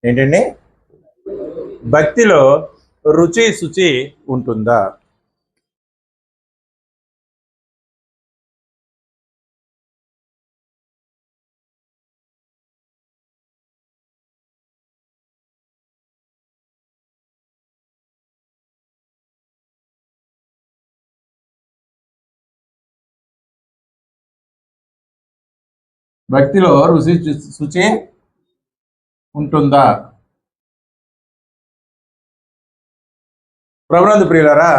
ఏంటండి? భక్తిలో రుచి శుచి ఉంటుందా? భక్తిలో రుచి శుచి ఉంటుందా? ప్రభునందు ప్రియులారా,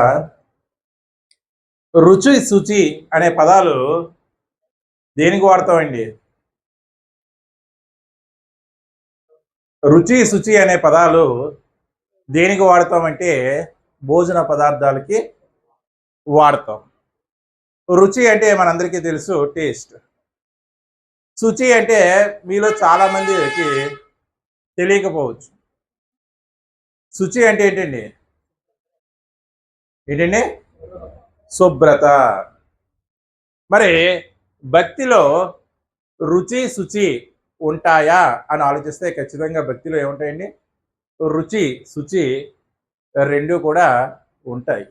రుచి శుచి అనే పదాలు దేనికి వాడతామండి? రుచి శుచి అనే పదాలు దేనికి వాడతామంటే భోజన పదార్థాలకి వాడతాం. రుచి అంటే మనందరికీ తెలుసు, టేస్ట్. శుచి అంటే మీలో చాలా మందికి తెలియకపోవచ్చు. శుచి అంటే ఏంటండి? శుభ్రత. మరి భక్తిలో రుచి శుచి ఉంటాయా అని ఆలోచిస్తే ఖచ్చితంగా భక్తిలో ఏముంటాయండి? రుచి శుచి రెండు కూడా ఉంటాయి.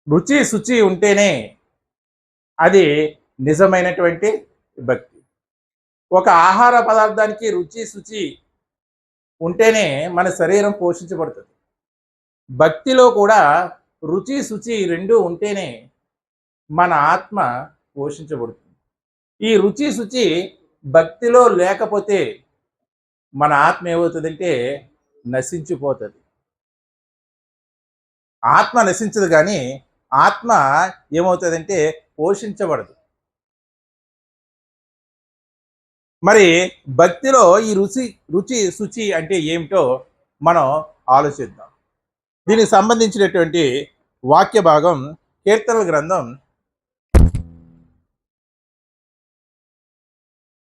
రుచి శుచి ఉంటేనే అది నిజమైనటువంటి భక్తి. ఒక ఆహార పదార్థానికి రుచి శుచి ఉంటేనే మన శరీరం పోషించబడుతుంది. భక్తిలో కూడా రుచి శుచి రెండు ఉంటేనే మన ఆత్మ పోషించబడుతుంది. ఈ రుచి శుచి భక్తిలో లేకపోతే మన ఆత్మ ఏమవుతుందంటే నశించిపోతుంది. ఆత్మ నశించదు, కానీ ఆత్మ ఏమవుతుందంటే పోషించబడదు. మరి భక్తిలో ఈ రుచి శుచి అంటే ఏమిటో మనం ఆలోచిద్దాం. దీనికి సంబంధించినటువంటి వాక్య భాగం కీర్తనల గ్రంథం,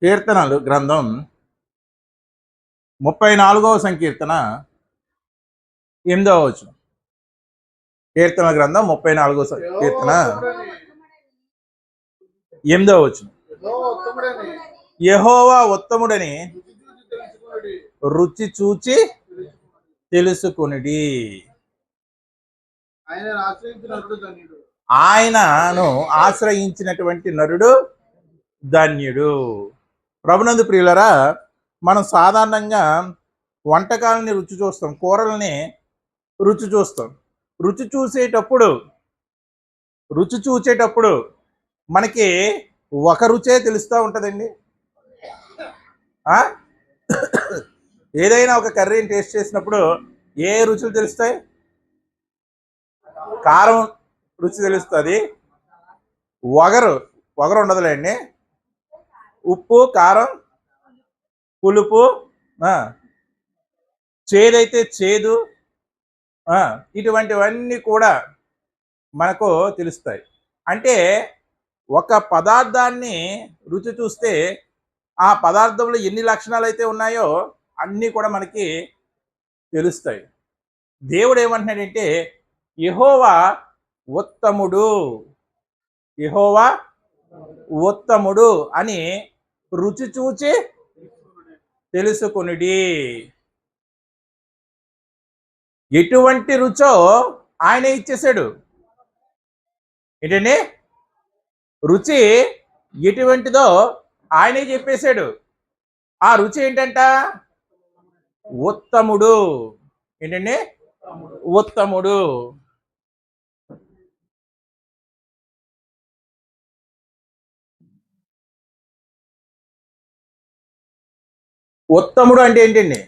కీర్తనలు గ్రంథం 34వ సంకీర్తన 8వ వచనం. కీర్తనల గ్రంథం 34వ సంకీర్తన 8వ వచనం. యెహోవా ఉత్తముడని రుచి చూచి తెలుసుకొనుడి. ఆయనను ఆశ్రయించినటువంటి నరుడు ధన్యుడు. ప్రభునందు ప్రియులరా, మనం సాధారణంగా వంటకాలని రుచి చూస్తాం, కూరల్ని రుచి చూస్తాం. రుచి చూసేటప్పుడు మనకి ఒక రుచే తెలుస్తూ ఉంటుందండి. ఏదైనా ఒక కర్రీని టేస్ట్ చేసినప్పుడు ఏ రుచులు తెలుస్తాయి? కారం రుచి తెలుస్తుంది, వగరు ఉండదులేండి, ఉప్పు, కారం, పులుపు, చేదైతే చేదు, ఇటువంటివన్నీ కూడా మనకు తెలుస్తాయి. అంటే ఒక పదార్థాన్ని రుచి చూస్తే ఆ పదార్థంలో ఎన్ని లక్షణాలు అయితే ఉన్నాయో అన్నీ కూడా మనకి తెలుస్తాయి. దేవుడు ఏమంటున్నాడంటే యెహోవా ఉత్తముడు అని రుచి చూచి తెలుసుకొనుడి. ఎటువంటి రుచో ఆయన ఇచ్చేసాడు. ఏంటండి? రుచి ఎటువంటిదో ఆయనే చెప్పేశాడు. ఆ రుచి ఏంటంట? ఉత్తముడు. ఏంటండి? ఉత్తముడు. ఉత్తముడు అంటే ఏంటండి?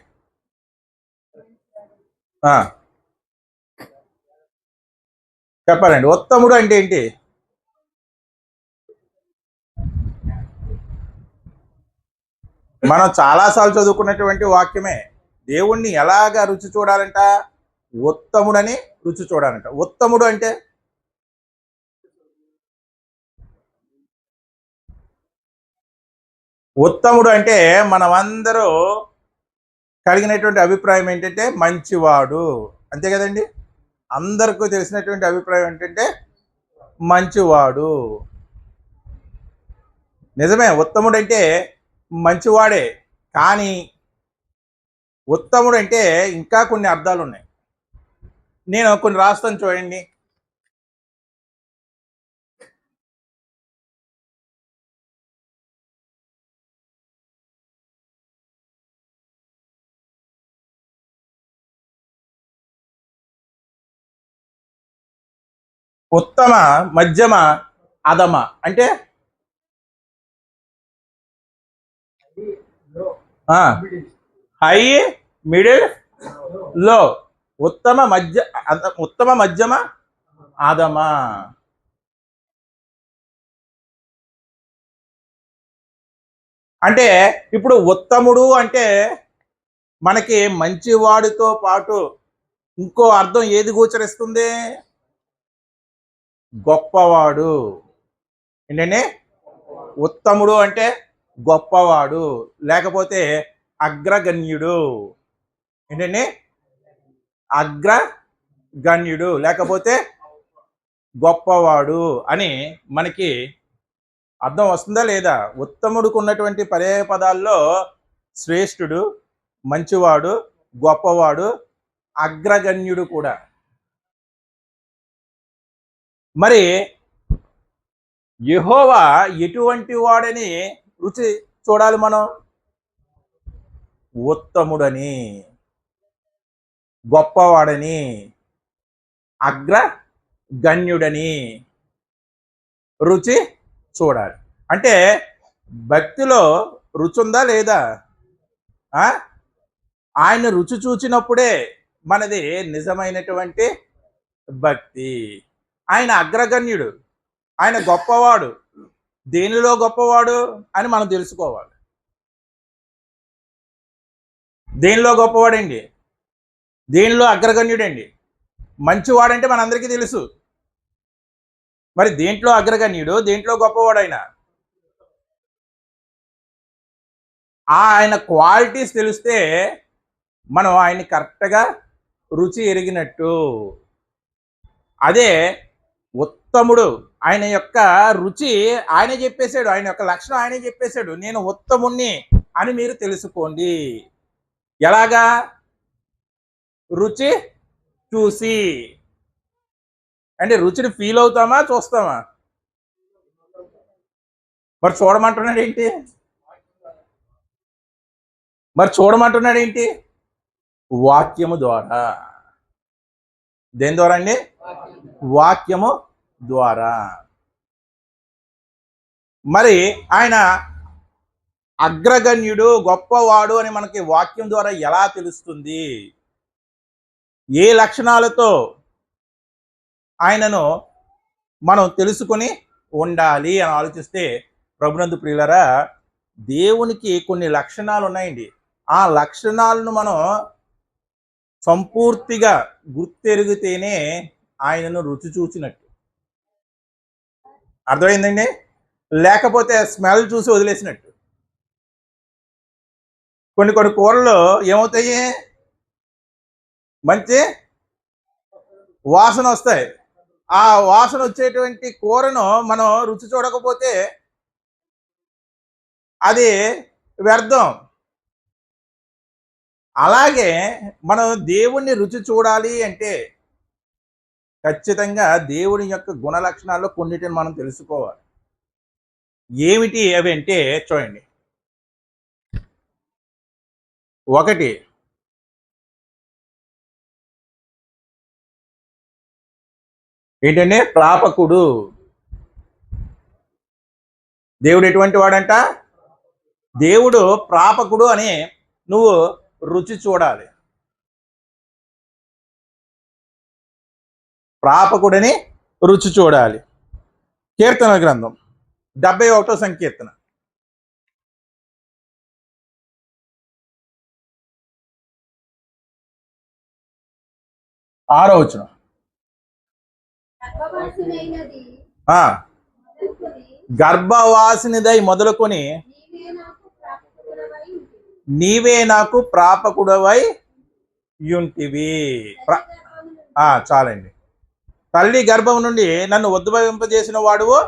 చెప్పాలండి. ఉత్తముడు అంటే ఏంటి? మనం చాలాసార్లు చదువుకున్నటువంటి వాక్యమే. దేవుణ్ణి ఎలాగా రుచి చూడాలంట? ఉత్తముడని రుచి చూడాలంట. ఉత్తముడు అంటే మనమందరూ కలిగినటువంటి అభిప్రాయం ఏంటంటే మంచివాడు, అంతే కదండి? అందరికీ తెలిసినటువంటి అభిప్రాయం ఏంటంటే మంచివాడు. నిజమే, ఉత్తముడు అంటే మంచివాడే, కానీ ఉత్తముడు అంటే ఇంకా కొన్ని అర్థాలు ఉన్నాయి. నేను కొన్ని రాస్తాను చూడండి. ఉత్తమ, మధ్యమ, అధమ అంటే హై, మిడిల్, లో. ఉత్తమ మధ్యమ అధమ. అంటే ఇప్పుడు ఉత్తముడు అంటే మనకి మంచివాడితో పాటు ఇంకో అర్థం ఏది గోచరిస్తుంది? గొప్పవాడు. ఏంటండి? ఉత్తముడు అంటే గొప్పవాడు, లేకపోతే అగ్రగణ్యుడు. ఏంటండి? అగ్రగణ్యుడు లేకపోతే గొప్పవాడు అని మనకి అర్థం వస్తుందా లేదా? ఉత్తముడికి ఉన్నటువంటి పర్యాయ పదాల్లో శ్రేష్ఠుడు, మంచివాడు, గొప్పవాడు, అగ్రగణ్యుడు కూడా. మరి యెహోవా ఎటువంటి వాడని రుచి చూడాలి మనం? ఉత్తముడని, గొప్పవాడని, అగ్రగణ్యుడని రుచి చూడాలి. అంటే భక్తిలో రుచి ఉందా లేదా? ఆయన రుచి చూచినప్పుడే మనది నిజమైనటువంటి భక్తి. ఆయన అగ్రగణ్యుడు, ఆయన గొప్పవాడు. దేనిలో గొప్పవాడు అని మనం తెలుసుకోవాలి. దేనిలో గొప్పవాడండి? దేనిలో అగ్రగణ్యుడండి? మంచివాడంటే మనందరికీ తెలుసు. మరి దేంట్లో అగ్రగణ్యుడు, దేంట్లో గొప్పవాడు? ఆయన క్వాలిటీస్ తెలిస్తే మనం ఆయన్ని కరెక్ట్గా రుచి ఎరిగినట్టు. అదే ఉత్తముడు, ఆయన యొక్క రుచి ఆయనే చెప్పేశాడు, ఆయన యొక్క లక్షణం ఆయనే చెప్పేశాడు. నేను ఉత్తముణ్ణి అని మీరు తెలుసుకోండి. ఎలాగా? రుచి చూసి. అంటే రుచిని ఫీల్ అవుతామా, చూస్తామా? మరి చూడమంటున్నాడు ఏంటి? వాక్యము ద్వారా. దేని ద్వారా అండి? వాక్యము ద్వారా. మరి ఆయన అగ్రగణ్యుడు, గొప్పవాడు అని మనకి వాక్యం ద్వారా ఎలా తెలుస్తుంది? ఏ లక్షణాలతో ఆయనను మనం తెలుసుకొని ఉండాలి అని ఆలోచిస్తే, ప్రభునందు ప్రియులరా, దేవునికి కొన్ని లక్షణాలు ఉన్నాయండి. ఆ లక్షణాలను మనం సంపూర్తిగా గుర్తెరిగితేనే ఆయనను రుచి చూచినట్టు. అర్థమైందండి? లేకపోతే స్మెల్ చూసి వదిలేసినట్టు. కొన్ని కూరలు ఏమవుతాయి? మంచి వాసన వస్తాయి. ఆ వాసన వచ్చేటువంటి కూరను మనం రుచి చూడకపోతే అది వ్యర్థం. అలాగే మనం దేవుణ్ణి రుచి చూడాలి అంటే ఖచ్చితంగా దేవుని యొక్క గుణ లక్షణాల్లో కొన్నిటిని మనం తెలుసుకోవాలి. ఏమిటి అవి అంటే చూడండి. ఒకటి, ఏంటంటే ప్రాపకుడు. దేవుడు ఎటువంటి వాడంట? దేవుడు ప్రాపకుడు అని నువ్వు రుచి చూడాలి. ప్రాపకుడని రుచి చూడాలి. కీర్తన గ్రంథం 71వ సంకీర్తన 6వ వచనం. గర్భవాసినిదై మొదలుకొని నీవే నాకు ప్రాపకుడవై యుంటివి. చాలండి. తల్లి గర్భం నుండి నన్ను ఉద్భవింపజేసిన వాడువు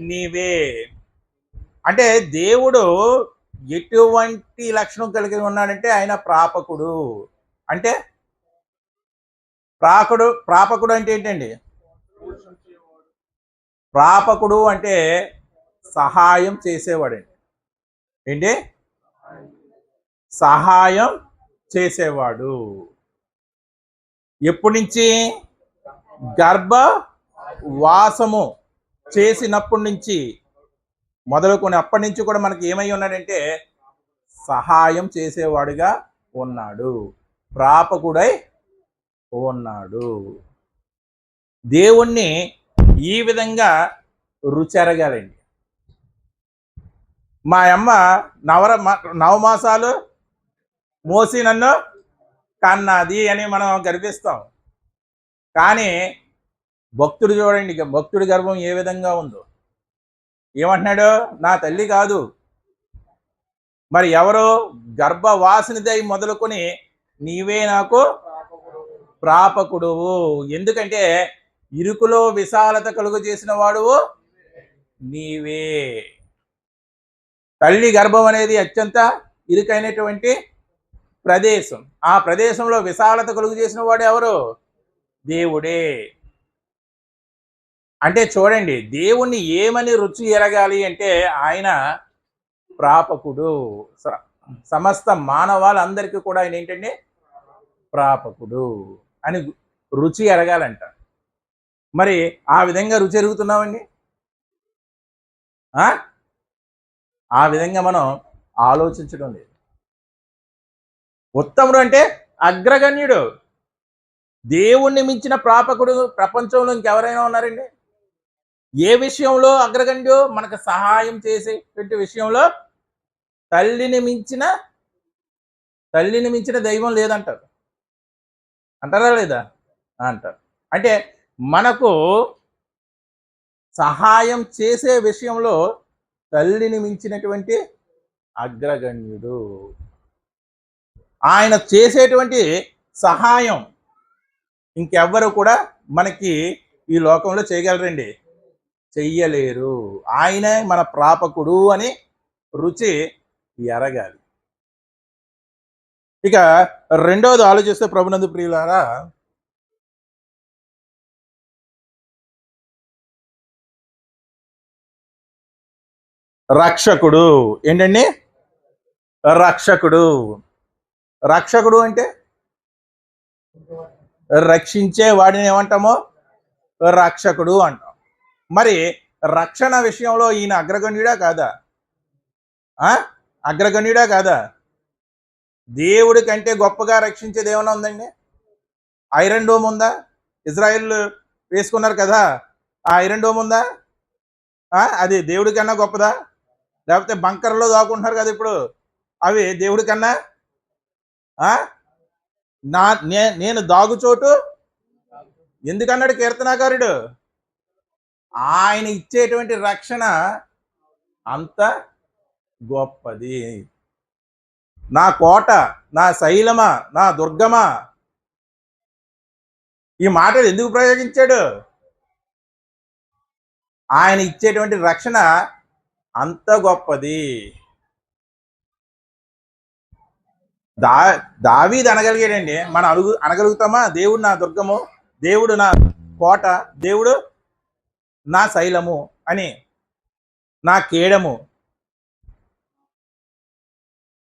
నీవే. అంటే దేవుడు ఎటువంటి లక్షణం కలిగి ఉన్నాడంటే ఆయన ప్రాపకుడు. అంటే ప్రాపకుడు అంటే ఏంటండి? ప్రాపకుడు అంటే సహాయం చేసేవాడండి. ఏంటి? సహాయం చేసేవాడు. ఎప్పటి నుంచి? గర్భవాసము చేసినప్పటి నుంచి మొదలుకొని అప్పటి నుంచి కూడా మనకి ఏమై ఉన్నాడంటే సహాయం చేసేవాడుగా ఉన్నాడు, ప్రాపకుడై ఉన్నాడు. దేవుణ్ణి ఈ విధంగా రుచెరగాలండి. మా అమ్మ నవమాసాలు మోసి నన్ను కన్నది అని మనం గర్విస్తాం. కానీ భక్తుడు చూడండి, భక్తుడి గర్భం ఏ విధంగా ఉందో. ఏమంటున్నాడు? నా తల్లి కాదు, మరి ఎవరో గర్భవాసినిదై మొదలుకొని నీవే నాకు ప్రాపకుడువు. ఎందుకంటే ఇరుకులో విశాలత కలుగు చేసిన వాడువు నీవే. తల్లి గర్భం అనేది అత్యంత ఇరుకైనటువంటి ప్రదేశం. ఆ ప్రదేశంలో విశాలత కలుగు చేసిన వాడు ఎవరు? దేవుడే. అంటే చూడండి, దేవుణ్ణి ఏమని రుచి ఎరగాలి అంటే ఆయన ప్రాపకుడు. సమస్త మానవాళ్ళందరికీ కూడా ఆయన ఏంటంటే ప్రాపకుడు అని రుచి ఎరగాలంట. మరి ఆ విధంగా రుచి ఎరుగుతున్నామండి. ఆ విధంగా మనం ఆలోచించడం లేదు. ఉత్తముడు అంటే అగ్రగణ్యుడు. దేవుణ్ణి మించిన ప్రాపకుడు ప్రపంచంలో ఇంకెవరైనా ఉన్నారండి? ఏ విషయంలో అగ్రగణ్యుడు? మనకు సహాయం చేసేటువంటి విషయంలో తల్లిని మించిన దైవం లేదంటారు. అంటారా లేదా? అంటారు. అంటే మనకు సహాయం చేసే విషయంలో తల్లిని మించినటువంటి అగ్రగణ్యుడు. ఆయన చేసేటువంటి సహాయం ఇంకెవ్వరు కూడా మనకి ఈ లోకంలో చేయగలరండి? చెయ్యలేరు. ఆయనే మన ప్రాపకుడు అని రుచి ఎరగాలి. ఇక రెండవది ఆలోచిస్తే ప్రభునందు ప్రియులారా, రక్షకుడు. ఏంటండి? రక్షకుడు. రక్షకుడు అంటే రక్షించే వాడిని ఏమంటామో రక్షకుడు అంటాం. మరి రక్షణ విషయంలో ఈయన అగ్రగణ్యుడా కాదా? అగ్రగణ్యుడా కాదా? దేవుడి కంటే గొప్పగా రక్షించేది ఏమైనా ఉందండి? ఐరన్ డోమ్ ఉందా? ఇజ్రాయిల్ వేసుకున్నారు కదా, ఆ ఐరన్ డోమ్ ఉందా? అది దేవుడి కన్నా గొప్పదా? లేకపోతే బంకర్లో దాక్కుంటున్నారు కదా ఇప్పుడు, అవి దేవుడి కన్నా? నేను దాగుచోటు ఎందుకన్నాడు కీర్తనాకారుడు? ఆయన ఇచ్చేటువంటి రక్షణ అంత గొప్పది. నా కోట, నా శైలమా, నా దుర్గమా, ఈ మాటలు ఎందుకు ప్రయోగించాడు? ఆయన ఇచ్చేటువంటి రక్షణ అంత గొప్పది. దావీదు అనగలిగాడండి, మనం అనగలుగుతామా? దేవుడు నా దుర్గము, దేవుడు నా కోట, దేవుడు నా శైలము అని, నా కేడము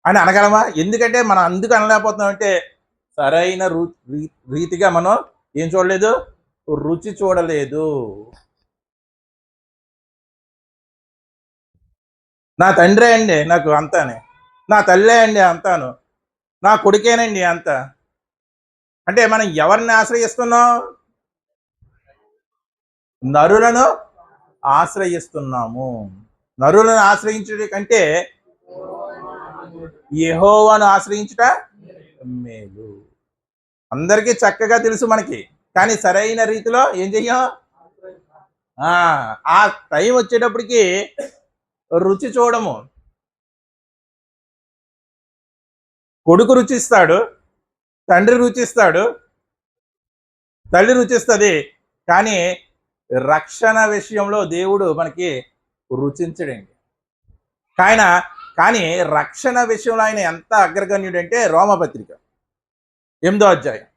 అని అనగలమా? ఎందుకంటే మనం అందుకు అనలేకపోతున్నామంటే సరైన రీతిగా మనం ఏం చూడలేదు? రుచి చూడలేదు. నా తండ్రే అండి నాకు అంతానే, నా తల్లే అండి అంతాను, నా కొడుకేనండి అంత. అంటే మనం ఎవరిని ఆశ్రయిస్తున్నాం? నరులను ఆశ్రయిస్తున్నాము. నరులను ఆశ్రయించుట కంటే యెహోవాను ఆశ్రయించుట మేలు. అందరికీ చక్కగా తెలుసు మనకి, కానీ సరైన రీతిలో ఏం చెయ్యం? ఆ టైం వచ్చేటప్పటికి రుచి చూడము. కొడుకు రుచిస్తాడు, తండ్రి రుచిస్తాడు, తల్లి రుచిస్తుంది, కానీ రక్షణ విషయంలో దేవుడు మనకి రుచించడండి. కానీ రక్షణ విషయంలో ఆయన ఎంత అగ్రగణ్యుడు అంటే రోమపత్రిక 8వ అధ్యాయం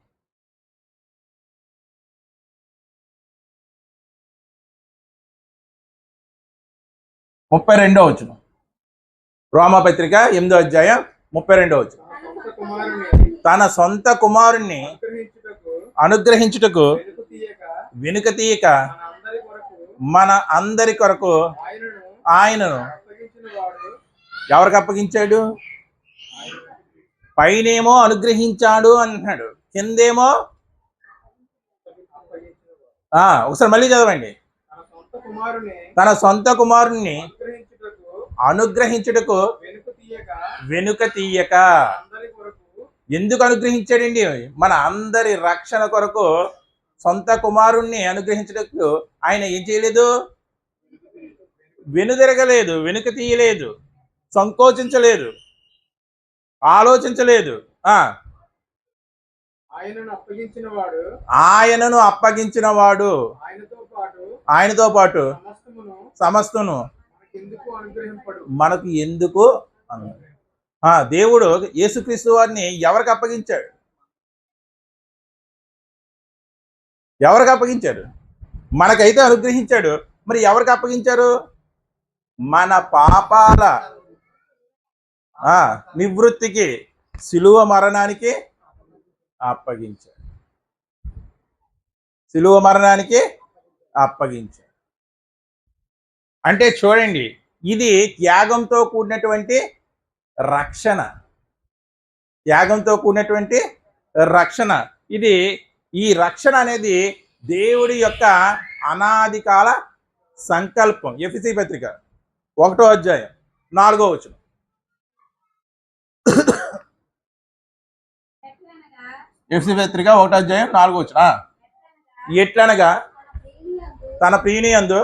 32వ వచనం. రోమపత్రిక 8వ అధ్యాయం 32వ వచనం. తన సొంత కుమారుణ్ణి అనుగ్రహించుటకు వెనుక తీయక మన అందరి కొరకు ఆయనను ఎవరికి అప్పగించాడు? పైనేమో అనుగ్రహించాడు అంటున్నాడు, కిందేమో ఒకసారి మళ్ళీ చదవండి. తన సొంత కుమారుణ్ణి అనుగ్రహించుటకు వెనుక తీయక. ఎందుకు అనుగ్రహించాడండి? మన అందరి రక్షణ కొరకు సొంత కుమారుణ్ణి అనుగ్రహించుటకు ఆయన ఏం చేయలేదు? వెనుదిరగలేదు, వెనుక తీయలేదు, సంకోచించలేదు, ఆలోచించలేదు. ఆయనను అప్పగించిన వాడు ఆయనతో పాటు సమస్తమును మనకు ఎందుకు? దేవుడు యేసుక్రీస్తు వారిని ఎవరికి అప్పగించాడు? ఎవరికి అప్పగించాడు? మనకైతే అనుగ్రహించాడు. మరి ఎవరికి అప్పగించారు? మన పాపాల నివృత్తికి, శిలువ మరణానికి అప్పగించాడు. శిలువ మరణానికి అప్పగించాడు. అంటే చూడండి, ఇది త్యాగంతో కూడినటువంటి రక్షణ. త్యాగంతో కూడినటువంటి రక్షణ. ఈ రక్షణ అనేది దేవుడి యొక్క అనాది కాల సంకల్పం. ఎఫెసీ పత్రిక 1వ అధ్యాయం 4వ వచనం. ఎఫెసీ పత్రిక 1వ అధ్యాయం 4వ వచనం. ఎట్లనగా తన ప్రియుని యందు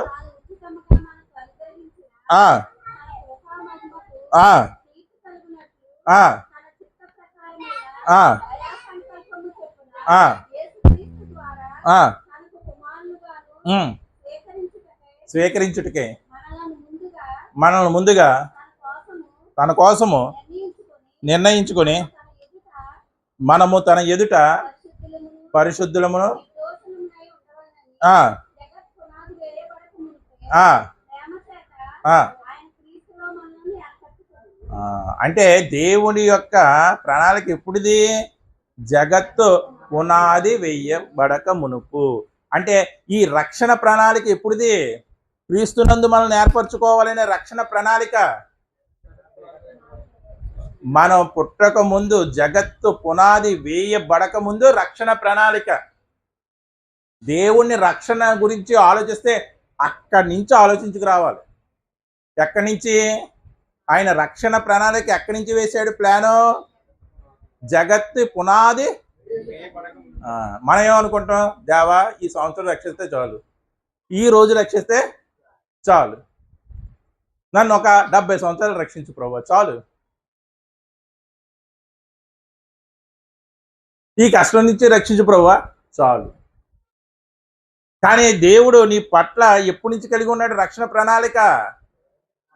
స్వీకరించుటకే మనల్ని ముందుగా తన కోసము నిర్ణయించుకొని మనము తన ఎదుట పరిశుద్ధులమును అంటే దేవుని యొక్క ప్రణాళిక ఎప్పుడుది? జగత్తు పునాది వేయబడక మునుపు. అంటే ఈ రక్షణ ప్రణాళిక ఎప్పుడుది? క్రీస్తునందు మనల్ని ఏర్పరచుకోవాలనే రక్షణ ప్రణాళిక మనం పుట్టక ముందు, జగత్తు పునాది వేయబడక ముందు రక్షణ ప్రణాళిక. దేవుణ్ణి రక్షణ గురించి ఆలోచిస్తే అక్కడి నుంచి ఆలోచించుకు రావాలి. ఎక్కడి నుంచి? ఆయన రక్షణ ప్రణాళిక ఎక్కడి నుంచి వేశాడు ప్లాను? జగత్తు పునాది. మనం ఏమనుకుంటాం? దేవా ఈ సంవత్సరం రక్షిస్తే చాలు, ఈ రోజు రక్షిస్తే చాలు, నన్ను ఒక 70 సంవత్సరాలు రక్షించు ప్రభువా చాలు, ఈ కష్టం నుంచి రక్షించు ప్రభువా చాలు. కానీ దేవుడు నీ పట్ల ఎప్పటి నుంచి కలిగి ఉన్నాడు రక్షణ ప్రణాళిక?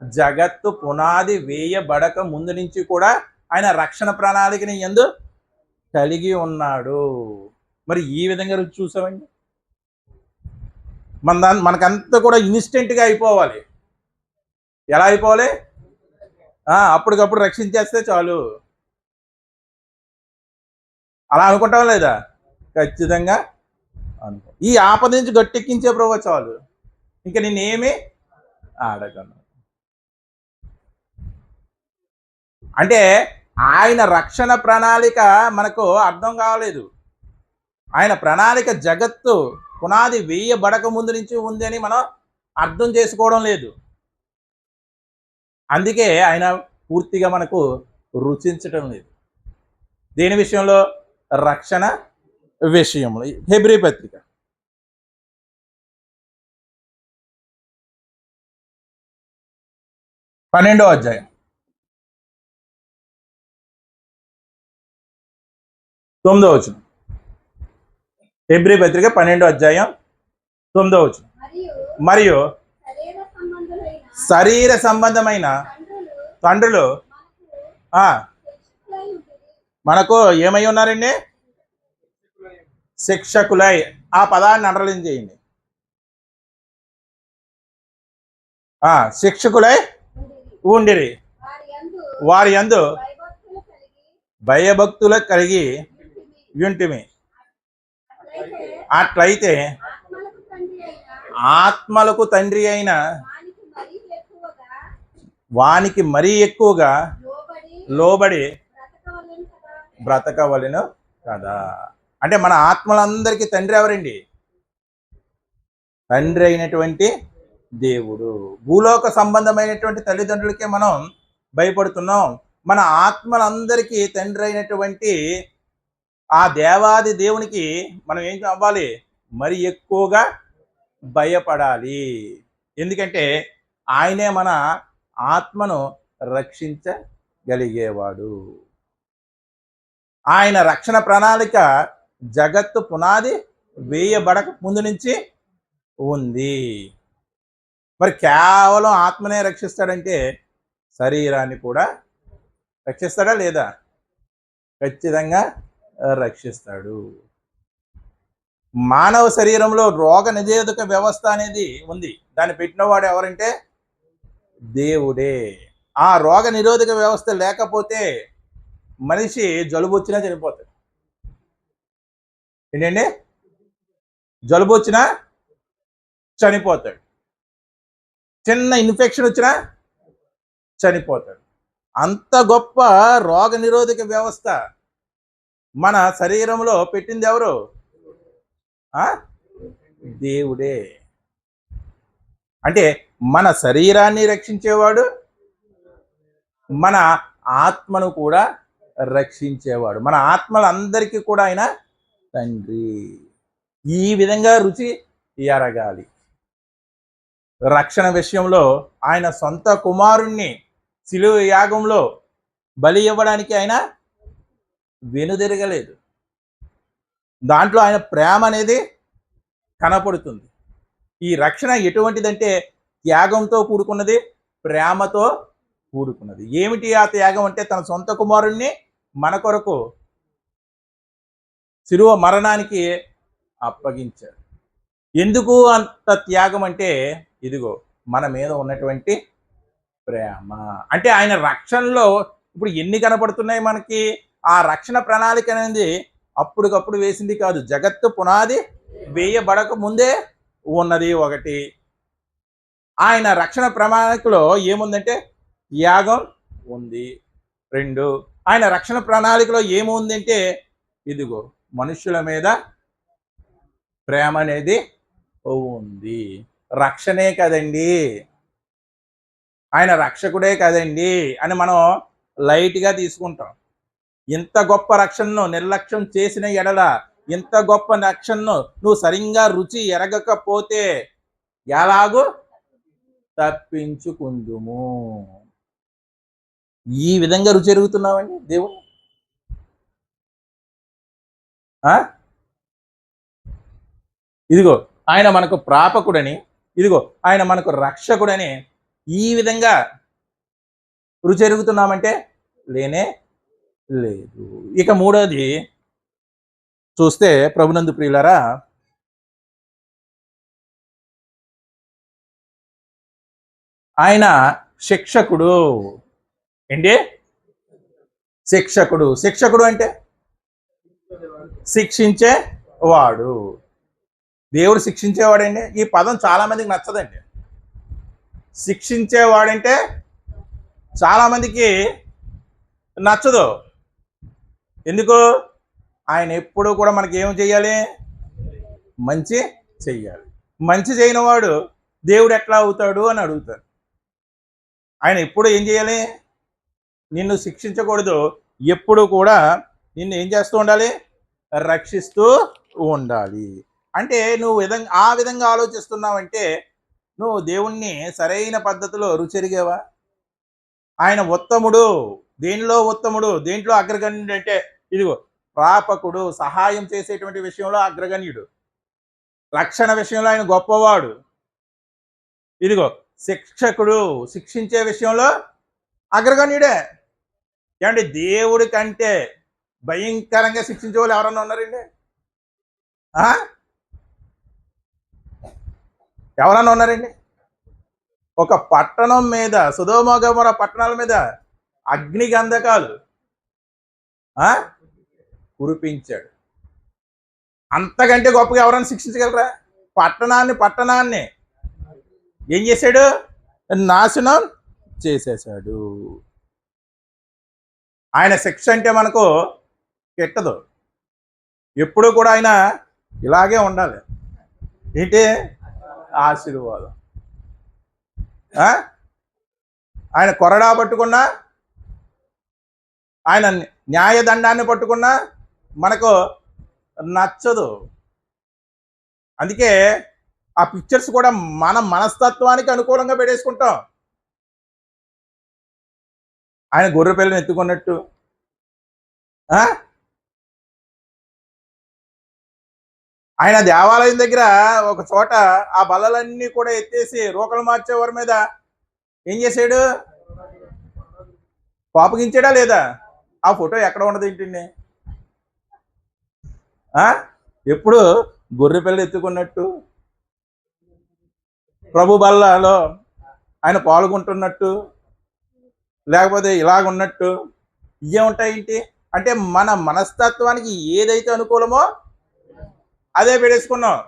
జగత్తు పునాది వేయబడక ముందు నుంచి కూడా ఆయన రక్షణ ప్రణాళికని యందు కలిగి ఉన్నాడు. మరి ఈ విధంగా రుచి చూసామండి. మనకంతా కూడా ఇన్స్టెంట్గా అయిపోవాలి. ఎలా అయిపోవాలి? అప్పటికప్పుడు రక్షించేస్తే చాలు అలా అనుకుంటాం లేదా? ఖచ్చితంగా అనుకో. ఈ ఆపద నుంచి గట్టెక్కించే ప్రభు చాలు, ఇంకా నేనేమి అడగను. అంటే ఆయన రక్షణ ప్రణాళిక మనకు అర్థం కాలేదు. ఆయన ప్రణాళిక జగత్తు పునాది వేయబడక ముందు నుంచి ఉంది అని మనం అర్థం చేసుకోవడం లేదు. అందుకే ఆయన పూర్తిగా మనకు రుచించటం లేదు. దేని విషయంలో? రక్షణ విషయంలో. హెబ్రీ పత్రిక 12వ అధ్యాయం 9వ వచనం. హెబ్రీ పత్రిక 12వ అధ్యాయం 9వ వచనం. మరియు శరీర సంబంధమైన తండ్రులు ఆ మనకు ఏమై ఉన్నారండి? శిక్షకులై. ఆ పదాన్ని అండర్లైన్ చేయండి. శిక్షకులై ఉండిరి, వారి యందు భయభక్తుల కలిగి యుంటిమి. అట్లయితే ఆత్మలకు తండ్రి అయిన వానికి మరీ ఎక్కువగా లోబడి బ్రతకవలెను కదా. అంటే మన ఆత్మలందరికీ తండ్రి ఎవరండి? తండ్రి అయినటువంటి దేవుడు. భూలోక సంబంధమైనటువంటి తల్లిదండ్రులకే మనం భయపడుతున్నాం. మన ఆత్మలందరికీ తండ్రి అయినటువంటి ఆ దేవాది దేవునికి మనం ఏం అవ్వాలి? మరి ఎక్కువగా భయపడాలి. ఎందుకంటే ఆయనే మన ఆత్మను రక్షించగలిగేవాడు. ఆయన రక్షణ ప్రణాళిక జగత్తు పునాది వేయబడక ముందు నుంచి ఉంది. మరి కేవలం ఆత్మనే రక్షిస్తాడంటే శరీరాన్ని కూడా రక్షిస్తాడా లేదా? ఖచ్చితంగా రక్షిస్తాడు. మానవ శరీరంలో రోగ నిరోధక వ్యవస్థ అనేది ఉంది. దాన్ని పెట్టినవాడు ఎవరంటే దేవుడే. ఆ రోగ నిరోధక వ్యవస్థ లేకపోతే మనిషి జలుబు వచ్చినా చనిపోతాడు. ఏంటండి? జలుబు వచ్చినా చనిపోతాడు. చిన్న ఇన్ఫెక్షన్ వచ్చినా చనిపోతాడు. అంత గొప్ప రోగ నిరోధక వ్యవస్థ మన శరీరంలో పెట్టింది ఎవరు? దేవుడే. అంటే మన శరీరాన్ని రక్షించేవాడు, మన ఆత్మను కూడా రక్షించేవాడు. మన ఆత్మలందరికీ కూడా ఆయన తండ్రి. ఈ విధంగా రుచి ఎరగాలి. రక్షణ విషయంలో ఆయన సొంత కుమారుణ్ణి శిలువ యాగంలో బలి ఇవ్వడానికి ఆయన వెనుదిరగలేదు. దాంట్లో ఆయన ప్రేమ అనేది కనపడుతుంది. ఈ రక్షణ ఎటువంటిదంటే త్యాగంతో కూడుకున్నది, ప్రేమతో కూడుకున్నది. ఏమిటి ఆ త్యాగం అంటే? తన సొంత కుమారుణ్ణి మన కొరకు శిలువ మరణానికి అప్పగించాడు. ఎందుకు అంత త్యాగం అంటే, ఇదిగో మన మీద ఉన్నటువంటి ప్రేమ. అంటే ఆయన రక్షణలో ఇప్పుడు ఎన్ని కనపడుతున్నాయి మనకి? ఆ రక్షణ ప్రణాళిక అనేది అప్పటికప్పుడు వేసింది కాదు. జగత్తు పునాది వేయబడక ముందే ఉన్నది ఒకటి. ఆయన రక్షణ ప్రణాళికలో ఏముందంటే త్యాగం ఉంది. 2, ఆయన రక్షణ ప్రణాళికలో ఏముందంటే ఇదిగో మనుషుల మీద ప్రేమ అనేది ఉంది. రక్షణే కదండి, ఆయన రక్షకుడే కదండి అని మనం లైట్గా తీసుకుంటాం. ఇంత గొప్ప రక్షణను నిర్లక్ష్యం చేసిన ఎడల, ఇంత గొప్ప రక్షణను నువ్వు సరిగ్గా రుచి ఎరగకపోతే ఎలాగూ తప్పించుకుందుము. ఈ విధంగా రుచి ఎరుగుతున్నావండి దేవుడు. ఇదిగో ఆయన మనకు ప్రాపకుడని, ఇదిగో ఆయన మనకు రక్షకుడని ఈ విధంగా రుచి ఎరుగుతున్నామంటే లేనే లేదు. ఇక 3వది చూస్తే ప్రభునందు ప్రియులారా, ఆయన శిక్షకుడు. ఏంటి? శిక్షకుడు. శిక్షకుడు అంటే శిక్షించే వాడు. దేవుడు శిక్షించేవాడండి. ఈ పదం చాలా మందికి నచ్చదండి. శిక్షించేవాడంటే చాలా మందికి నచ్చదు. ఎందుకు? ఆయన ఎప్పుడు కూడా మనకి ఏం చెయ్యాలి? మంచి చెయ్యాలి. మంచి చేయని వాడు దేవుడు ఎట్లా అవుతాడు అని అడుగుతారు. ఆయన ఎప్పుడు ఏం చేయాలి? నిన్ను శిక్షించకూడదు. ఎప్పుడు కూడా నిన్ను ఏం చేస్తూ ఉండాలి? రక్షిస్తూ ఉండాలి. అంటే నువ్వు ఆ విధంగా ఆలోచిస్తున్నావంటే నువ్వు దేవుణ్ణి సరైన పద్ధతిలో రుచెరిగావా? ఆయన ఉత్తముడు. దేనిలో ఉత్తముడు? దేంట్లో అగ్రగణ్యుడు అంటే ఇదిగో ప్రాపకుడు, సహాయం చేసేటువంటి విషయంలో అగ్రగణ్యుడు, రక్షణ విషయంలో ఆయన గొప్పవాడు. ఇదిగో శిక్షకుడు, శిక్షించే విషయంలో అగ్రగణ్యుడే. ఏమంటే దేవుడి కంటే భయంకరంగా శిక్షించే వాళ్ళు ఎవరన్నా ఉన్నారండి? ఎవరన్నా ఉన్నారండి? ఒక పట్టణం మీద, సొదొమ గొమొర్రా పట్టణాల మీద అగ్ని గంధకాలు కురిపించాడు. అంతకంటే గొప్పగా ఎవరైనా శిక్షించగలరా? పట్టణాన్ని ఏం చేశాడు? నాశనం చేసేశాడు. ఆయన శిక్ష అంటే మనకు కెట్టదు. ఎప్పుడు కూడా ఆయన ఇలాగే ఉండాలి. ఏంటి? ఆశీర్వాదం. ఆయన కొరడా పట్టుకున్నా, ఆయన న్యాయదండాన్ని పట్టుకున్నా మనకు నచ్చదు. అందుకే ఆ పిక్చర్స్ కూడా మన మనస్తత్వానికి అనుకూలంగా పెట్టేసుకుంటాం. ఆయన గొర్రె పిల్లని ఎత్తుకున్నట్టు, ఆయన దేవాలయం దగ్గర ఒక చోట ఆ బల్లలన్నీ కూడా ఎత్తేసి రోకలు మార్చేవారి మీద ఏం చేశాడు? కోపగించాడా లేదా? ఆ ఫోటో ఎక్కడ ఉండదు ఏంటండి? ఎప్పుడు గొర్రె పిల్ల ఎత్తుకున్నట్టు, ప్రభు బల్లలో ఆయన పాల్గొంటున్నట్టు, లేకపోతే ఇలాగున్నట్టు ఇవే ఉంటాయేంటి? అంటే మన మనస్తత్వానికి ఏదైతే అనుకూలమో అదే పెట్టేసుకున్నాం.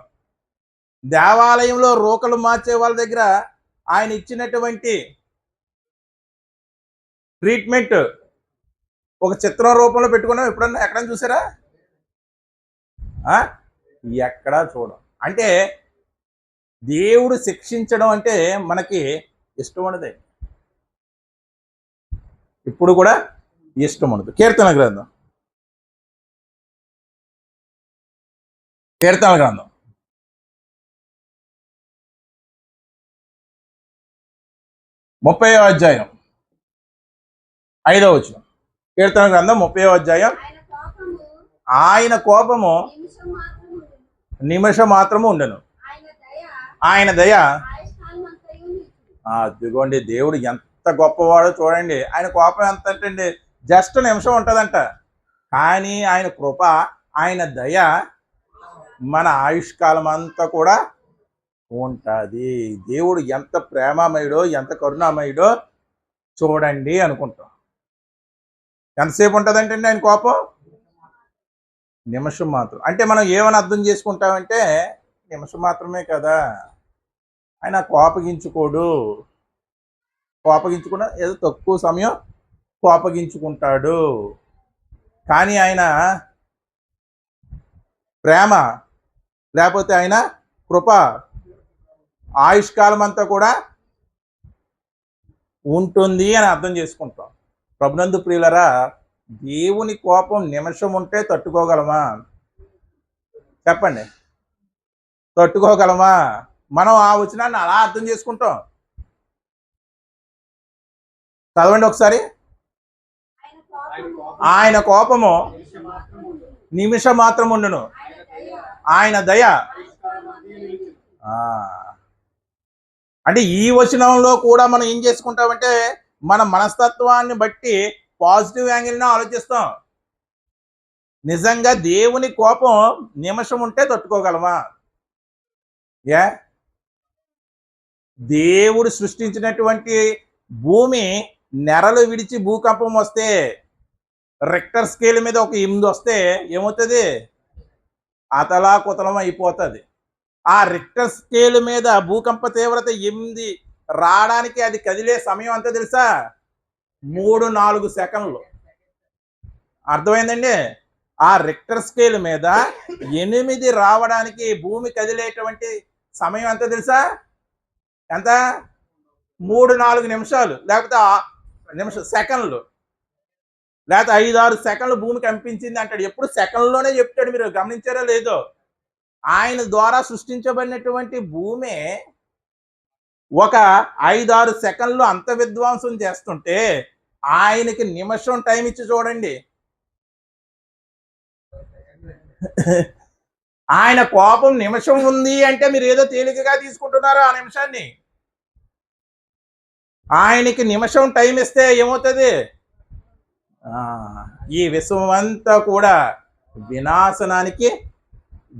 దేవాలయంలో రోకలు మార్చే వాళ్ళ దగ్గర ఆయన ఇచ్చినటువంటి ట్రీట్మెంట్ ఒక చిత్రం రూపంలో పెట్టుకున్నాం. ఎప్పుడన్నా ఎక్కడన్నా చూసారా? ఎక్కడా చూడం. అంటే దేవుడు శిక్షించడం అంటే మనకి ఇష్టం ఉండదు. ఇప్పుడు కూడా ఇష్టం ఉండదు. కీర్తన గ్రంథం 30వ అధ్యాయం 5వ వచనం. కీర్తన గ్రంథం 30వ అధ్యాయం. ఆయన కోపము నిమిషం మాత్రము ఉండను, ఆయన దయ. అదిగోండి, దేవుడు ఎంత గొప్పవాడో చూడండి. ఆయన కోపం ఎంత అంటే జస్ట్ నిమిషం ఉంటుందంట, కానీ ఆయన కృప, ఆయన దయ మన ఆయుష్కాలం అంతా కూడా ఉంటుంది. దేవుడు ఎంత ప్రేమమయుడో, ఎంత కరుణామయుడో చూడండి అనుకుంటాం. ఎంతసేపు ఉంటుందంటే ఆయన కోపం? నిమిషం మాత్రం. అంటే మనం ఏమని అర్థం చేసుకుంటామంటే నిమిషం మాత్రమే కదా. ఆయన కోపగించుకున్న ఏదో తక్కువ సమయం కోపగించుకుంటాడు, కానీ ఆయన ప్రేమ లేకపోతే ఆయన కృప ఆయుష్కాలం అంతా కూడా ఉంటుంది అని అర్థం చేసుకుంటాం. ప్రభునందు ప్రియులరా, దేవుని కోపం నిమిషం ఉంటే తట్టుకోగలమా? చెప్పండి, తట్టుకోగలమా? మనం ఆ వచనాన్ని అలా అర్థం చేసుకుంటాం. చదవండి ఒకసారి. ఆయన కోపము నిమిషం మాత్రం ఉండును, ఆయన దయ. అంటే ఈ వచనంలో కూడా మనం ఏం చేసుకుంటామంటే మన మనస్తత్వాన్ని బట్టి పాజిటివ్ యాంగిల్ని ఆలోచిస్తాం. నిజంగా దేవుని కోపం నిమిషం ఉంటే తట్టుకోగలమా? దేవుడు సృష్టించినటువంటి భూమి నెరలు విడిచి భూకంపం వస్తే, రెక్టర్ స్కేల్ మీద ఒక 8 వస్తే ఏమవుతుంది? అతలాకుతలం అయిపోతుంది. ఆ రిక్టర్ స్కేల్ మీద భూకంప తీవ్రత 8 రావడానికి అది కదిలే సమయం అంతా తెలుసా? 3-4 సెకండ్లు. అర్థమైందండి? ఆ రిక్టర్ స్కేల్ మీద 8 రావడానికి భూమి కదిలేటువంటి సమయం ఎంత తెలుసా? ఎంత? 3-4 నిమిషాలు, లేకపోతే సెకండ్లు, లేకపోతే 5-6 సెకండ్లు భూమి కంపించింది అంటాడు. ఎప్పుడు సెకండ్లోనే చెప్తాడు. మీరు గమనించారో లేదో? ఆయన ద్వారా సృష్టించబడినటువంటి భూమి ఒక 5-6 సెకండ్లు అంత విధ్వంసం చేస్తుంటే ఆయనకి నిమిషం టైం ఇచ్చి చూడండి. ఆయన కోపం నిమిషం ఉంది అంటే మీరు ఏదో తేలికగా తీసుకుంటున్నారు ఆ నిమిషాన్ని. ఆయనకి నిమిషం టైం ఇస్తే ఏమవుతుంది? ఈ విశ్వం అంతా కూడా వినాశనానికి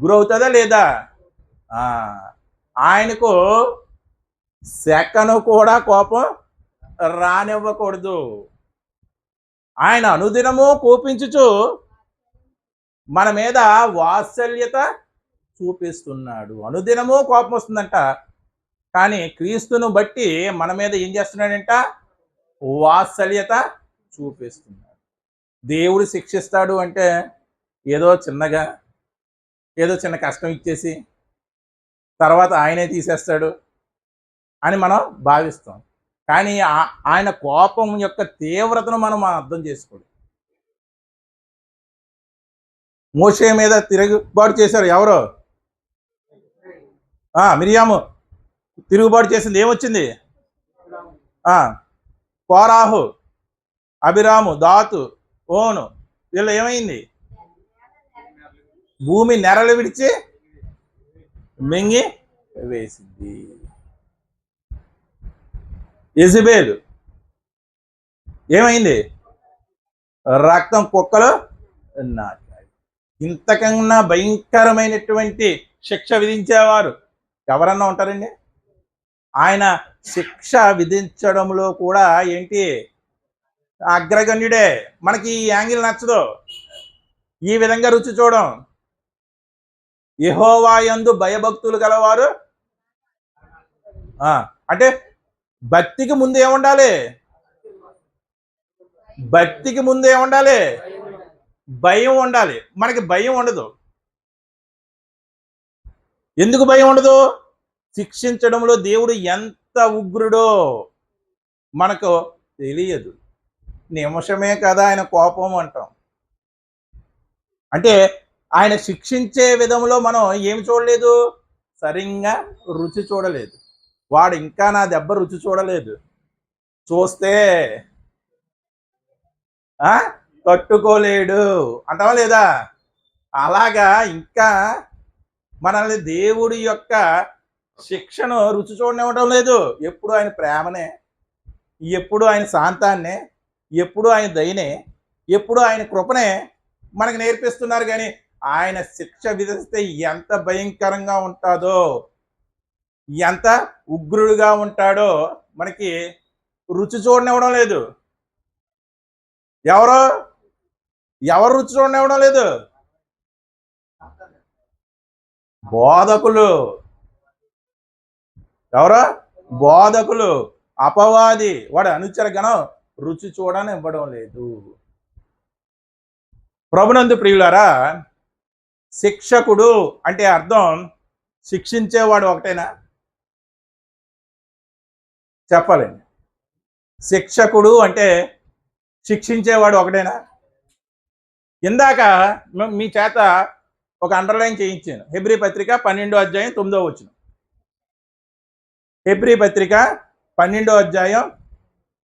గురవుతుందా లేదా? ఆయనకు సెకను కూడా కోపం రానివ్వకూడదు. ఆయన అనుదినము కోపించుచు మన మీద వాత్సల్యత చూపిస్తున్నాడు. అనుదినము కోపం వస్తుందంట, కానీ క్రీస్తును బట్టి మన మీద ఏం చేస్తున్నాడంట? వాత్సల్యత చూపిస్తున్నాడు. దేవుడు శిక్షిస్తాడు అంటే ఏదో చిన్నగా, ఏదో చిన్న కష్టం ఇచ్చేసి తర్వాత ఆయనే తీసేస్తాడు అని మనం భావిస్తాం. కానీ ఆయన కోపం యొక్క తీవ్రతను మనం అర్థం చేసుకోడు. మోషే మీద తిరుగుబాటు చేశారు ఎవరో? మిరియాము తిరుగుబాటు చేసింది. ఏమొచ్చింది? కోరాహు, అభిరాము, దాతు, ఓను, వీళ్ళు ఏమైంది? భూమి నెరలు విడిచి మింగి వేసింది. యెజబెలు ఏమైంది? రక్తం కుక్కలు నాకాయి. ఇంతకన్నా భయంకరమైనటువంటి శిక్ష విధించేవారు ఎవరన్నా ఉంటారండి? ఆయన శిక్ష విధించడంలో కూడా ఏంటి? అగ్రగణ్యుడే. మనకి ఈ యాంగిల్ నచ్చదు. ఈ విధంగా రుచి చూడం. యెహోవా యందు భయభక్తులు గలవారు అంటే భక్తికి ముందు ఏముండాలి? భక్తికి ముందు ఏముండాలి? భయం ఉండాలి. మనకి భయం ఉండదు. ఎందుకు భయం ఉండదు? శిక్షించడంలో దేవుడు ఎంత ఉగ్రుడో మనకు తెలియదు. నిమిషమే కదా ఆయన కోపం అంటాం. అంటే ఆయన శిక్షించే విధంలో మనం ఏమి చూడలేదు? సరిగ్గా రుచి చూడలేదు. వాడు ఇంకా నా దెబ్బ రుచి చూడలేదు. చూస్తే తట్టుకోలేడు అంటావా లేదా? అలాగా ఇంకా మనల్ని దేవుడి యొక్క శిక్షను రుచి చూడనివ్వడం లేదు. ఎప్పుడు ఆయన ప్రేమనే, ఎప్పుడు ఆయన శాంతాన్నే, ఎప్పుడు ఆయన దయనే, ఎప్పుడు ఆయన కృపనే మనకు నేర్పిస్తున్నారు. కానీ ఆయన శిక్ష విధిస్తే ఎంత భయంకరంగా ఉంటుందో, ఎంత ఉగ్రుడుగా ఉంటాడో మనకి రుచి చూడనివ్వడం లేదు. ఎవరు రుచి చూడనివ్వడం లేదు? బోధకులు. ఎవరో? బోధకులు. అపవాది, వాడు అనుచర గణం రుచి చూడని ఇవ్వడం లేదు. ప్రభునందు ప్రియులారా, శిక్షకుడు అంటే అర్థం శిక్షించేవాడు ఒకటేనా? చెప్పాలండి. శిక్షకుడు అంటే శిక్షించేవాడు ఒకటేనా? ఇందాక మీ చేత ఒక అండర్లైన్ చేయించాను. హెబ్రీ పత్రిక 12వ అధ్యాయం 9వ వచనం. హెబ్రీ పత్రిక 12వ అధ్యాయం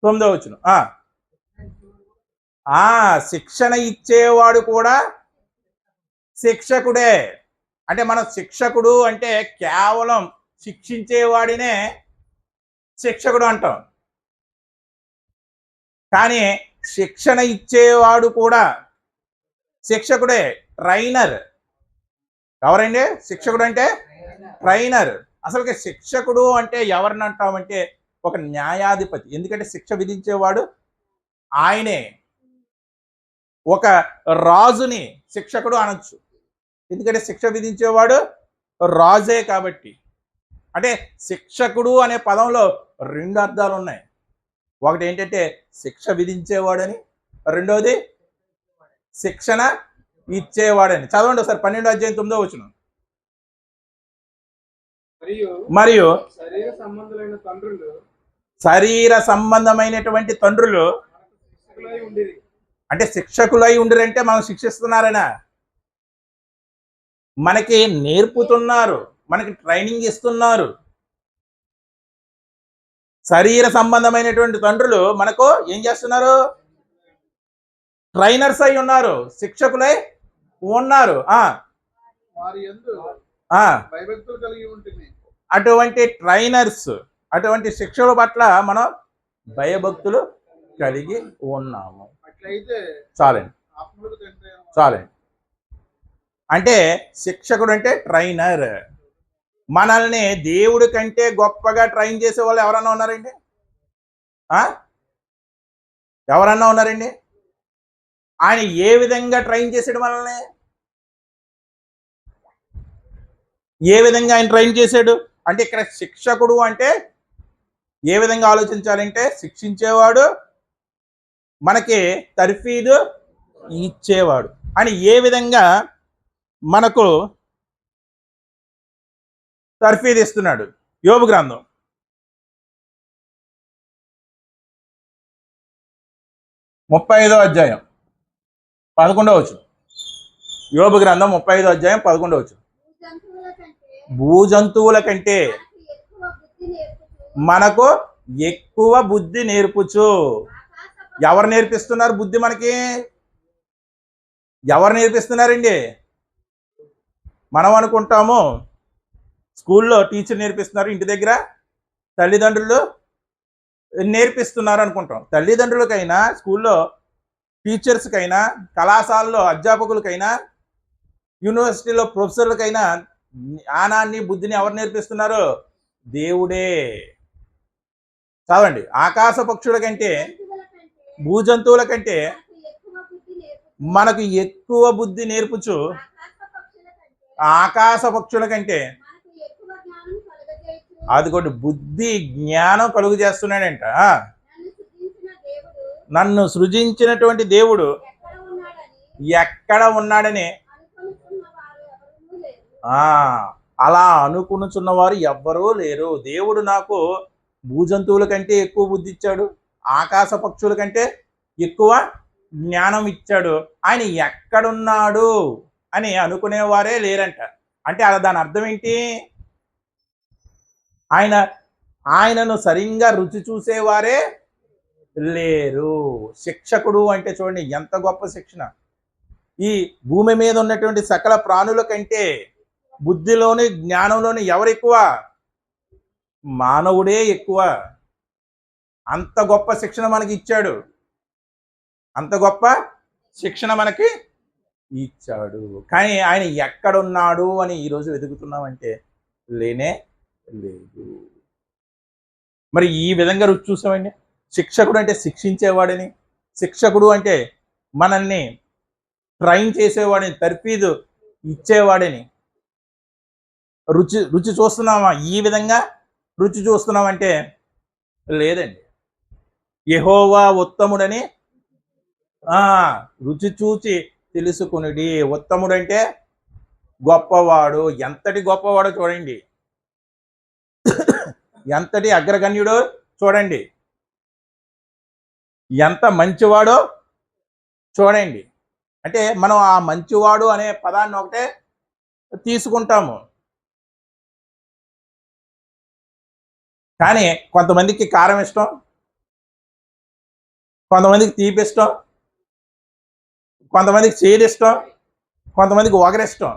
9వ వచనం. శిక్షణ ఇచ్చేవాడు కూడా శిక్షకుడే. అంటే మన శిక్షకుడు అంటే కేవలం శిక్షించేవాడినే శిక్షకుడు అంటాం. కానీ శిక్షణ ఇచ్చేవాడు కూడా శిక్షకుడే. ట్రైనర్. ఎవరండి శిక్షకుడు అంటే? ట్రైనర్. అసలుకి శిక్షకుడు అంటే ఎవరిని అంటామంటే ఒక న్యాయాధిపతి. ఎందుకంటే శిక్ష విధించేవాడు ఆయనే. ఒక రాజుని శిక్షకుడు అనొచ్చు, ఎందుకంటే శిక్ష విధించేవాడు రాజే కాబట్టి. అంటే శిక్షకుడు అనే పదంలో రెండు అర్థాలు ఉన్నాయి. ఒకటి ఏంటంటే శిక్ష విధించేవాడని, రెండోది శిక్షణ ఇచ్చేవాడని. చదవండి ఒకసారి 12వ అధ్యాయం 9వ వచనం. మరియు శరీర సంబంధమైనటువంటి తండ్రులు అంటే శిక్షకులై ఉండిరంటే మనం శిక్షిస్తున్నారనా? మనకి నేర్పుతున్నారు, మనకి ట్రైనింగ్ ఇస్తున్నారు. శరీర సంబంధమైనటువంటి తండ్రులు మనకు ఏం చేస్తున్నారు? ట్రైనర్స్ అయి ఉన్నారు, శిక్షకులై ఉన్నారు. అటువంటి ట్రైనర్స్, అటువంటి శిక్షల పట్ల మనం భయభక్తులు కలిగి ఉన్నాము. చాలండి, చాలండి. అంటే శిక్షకుడు అంటే ట్రైనర్. మనల్ని దేవుడి కంటే గొప్పగా ట్రైన్ చేసే వాళ్ళు ఎవరన్నా ఉన్నారండి? ఎవరన్నా ఉన్నారండి? ఆయన ఏ విధంగా ట్రైన్ చేశాడు మనల్ని? ఏ విధంగా ఆయన ట్రైన్ చేశాడు అంటే, ఇక్కడ శిక్షకుడు అంటే ఏ విధంగా ఆలోచించాలంటే, శిక్షించేవాడు, మనకి తర్ఫీదు ఇచ్చేవాడు అని ఏ విధంగా మనకు తర్ఫీదు ఇస్తున్నాడు. యోబు గ్రంథం 35వ అధ్యాయం 11వ వచనం. యోబు గ్రంథం 35వ అధ్యాయం 11వ వచనం. భూజంతువుల కంటే మనకు ఎక్కువ బుద్ధి నేర్పుచు. ఎవరు నేర్పిస్తున్నారు బుద్ధి మనకి? ఎవరు నేర్పిస్తున్నారండి? మనం అనుకుంటాము స్కూల్లో టీచర్ నేర్పిస్తున్నారు, ఇంటి దగ్గర తల్లిదండ్రులు నేర్పిస్తున్నారు అనుకుంటాం. తల్లిదండ్రులకైనా, స్కూల్లో టీచర్స్కైనా, కళాశాలలో అధ్యాపకులకైనా, యూనివర్సిటీలో ప్రొఫెసర్లకైనా జ్ఞానాన్ని, బుద్ధిని ఎవరు నేర్పిస్తున్నారు? దేవుడే. చదవండి. ఆకాశ పక్షుల కంటే, భూజంతువుల కంటే మనకు ఎక్కువ బుద్ధి నేర్పుచు. ఆకాశ పక్షుల కంటే అదిగోండి బుద్ధి జ్ఞానం కలుగు చేస్తున్నాడంట. నన్ను సృజించినటువంటి దేవుడు ఎక్కడ ఉన్నాడని అలా అనుకునుచున్న వారు ఎవ్వరూ లేరు. దేవుడు నాకు భూజంతువుల కంటే ఎక్కువ బుద్ధి ఇచ్చాడు, ఆకాశ పక్షుల కంటే ఎక్కువ జ్ఞానం ఇచ్చాడు. ఆయన ఎక్కడున్నాడు అని అనుకునేవారే లేరంట. అంటే అలా దాని అర్థం ఏంటి? ఆయనను సరిగ్గా రుచి చూసేవారే లేరు. శిక్షకుడు అంటే చూడండి ఎంత గొప్ప శిక్షణ. ఈ భూమి మీద ఉన్నటువంటి సకల ప్రాణుల కంటే బుద్ధిలోని, జ్ఞానంలోని ఎవరు ఎక్కువ? మానవుడే ఎక్కువ. అంత గొప్ప శిక్షణ మనకి ఇచ్చాడు. అంత గొప్ప శిక్షణ మనకి ఇచ్చాడు. కానీ ఆయన ఎక్కడున్నాడు అని ఈరోజు వెతుకుతున్నామంటే లేనే లేదు. మరి ఈ విధంగా రుచి చూసామండి. శిక్షకుడు అంటే శిక్షించేవాడని, శిక్షకుడు అంటే మనల్ని ట్రైన్ చేసేవాడిని, తర్ఫీదు ఇచ్చేవాడని రుచి చూస్తున్నామా? ఈ విధంగా రుచి చూస్తున్నామంటే లేదండి. యెహోవా ఉత్తముడని రుచి చూచి తెలుసుకునుడి. ఉత్తముడంటే గొప్పవాడు. ఎంతటి గొప్పవాడో చూడండి, ఎంతటి అగ్రగణ్యుడో చూడండి, ఎంత మంచివాడో చూడండి. అంటే మనం ఆ మంచివాడు అనే పదాన్ని ఒకటే తీసుకుంటాము. కానీ కొంతమందికి కారం ఇష్టం, కొంతమందికి తీపి ఇష్టం, కొంతమందికి చేదు ఇష్టం, కొంతమందికి ఒగరిష్టం.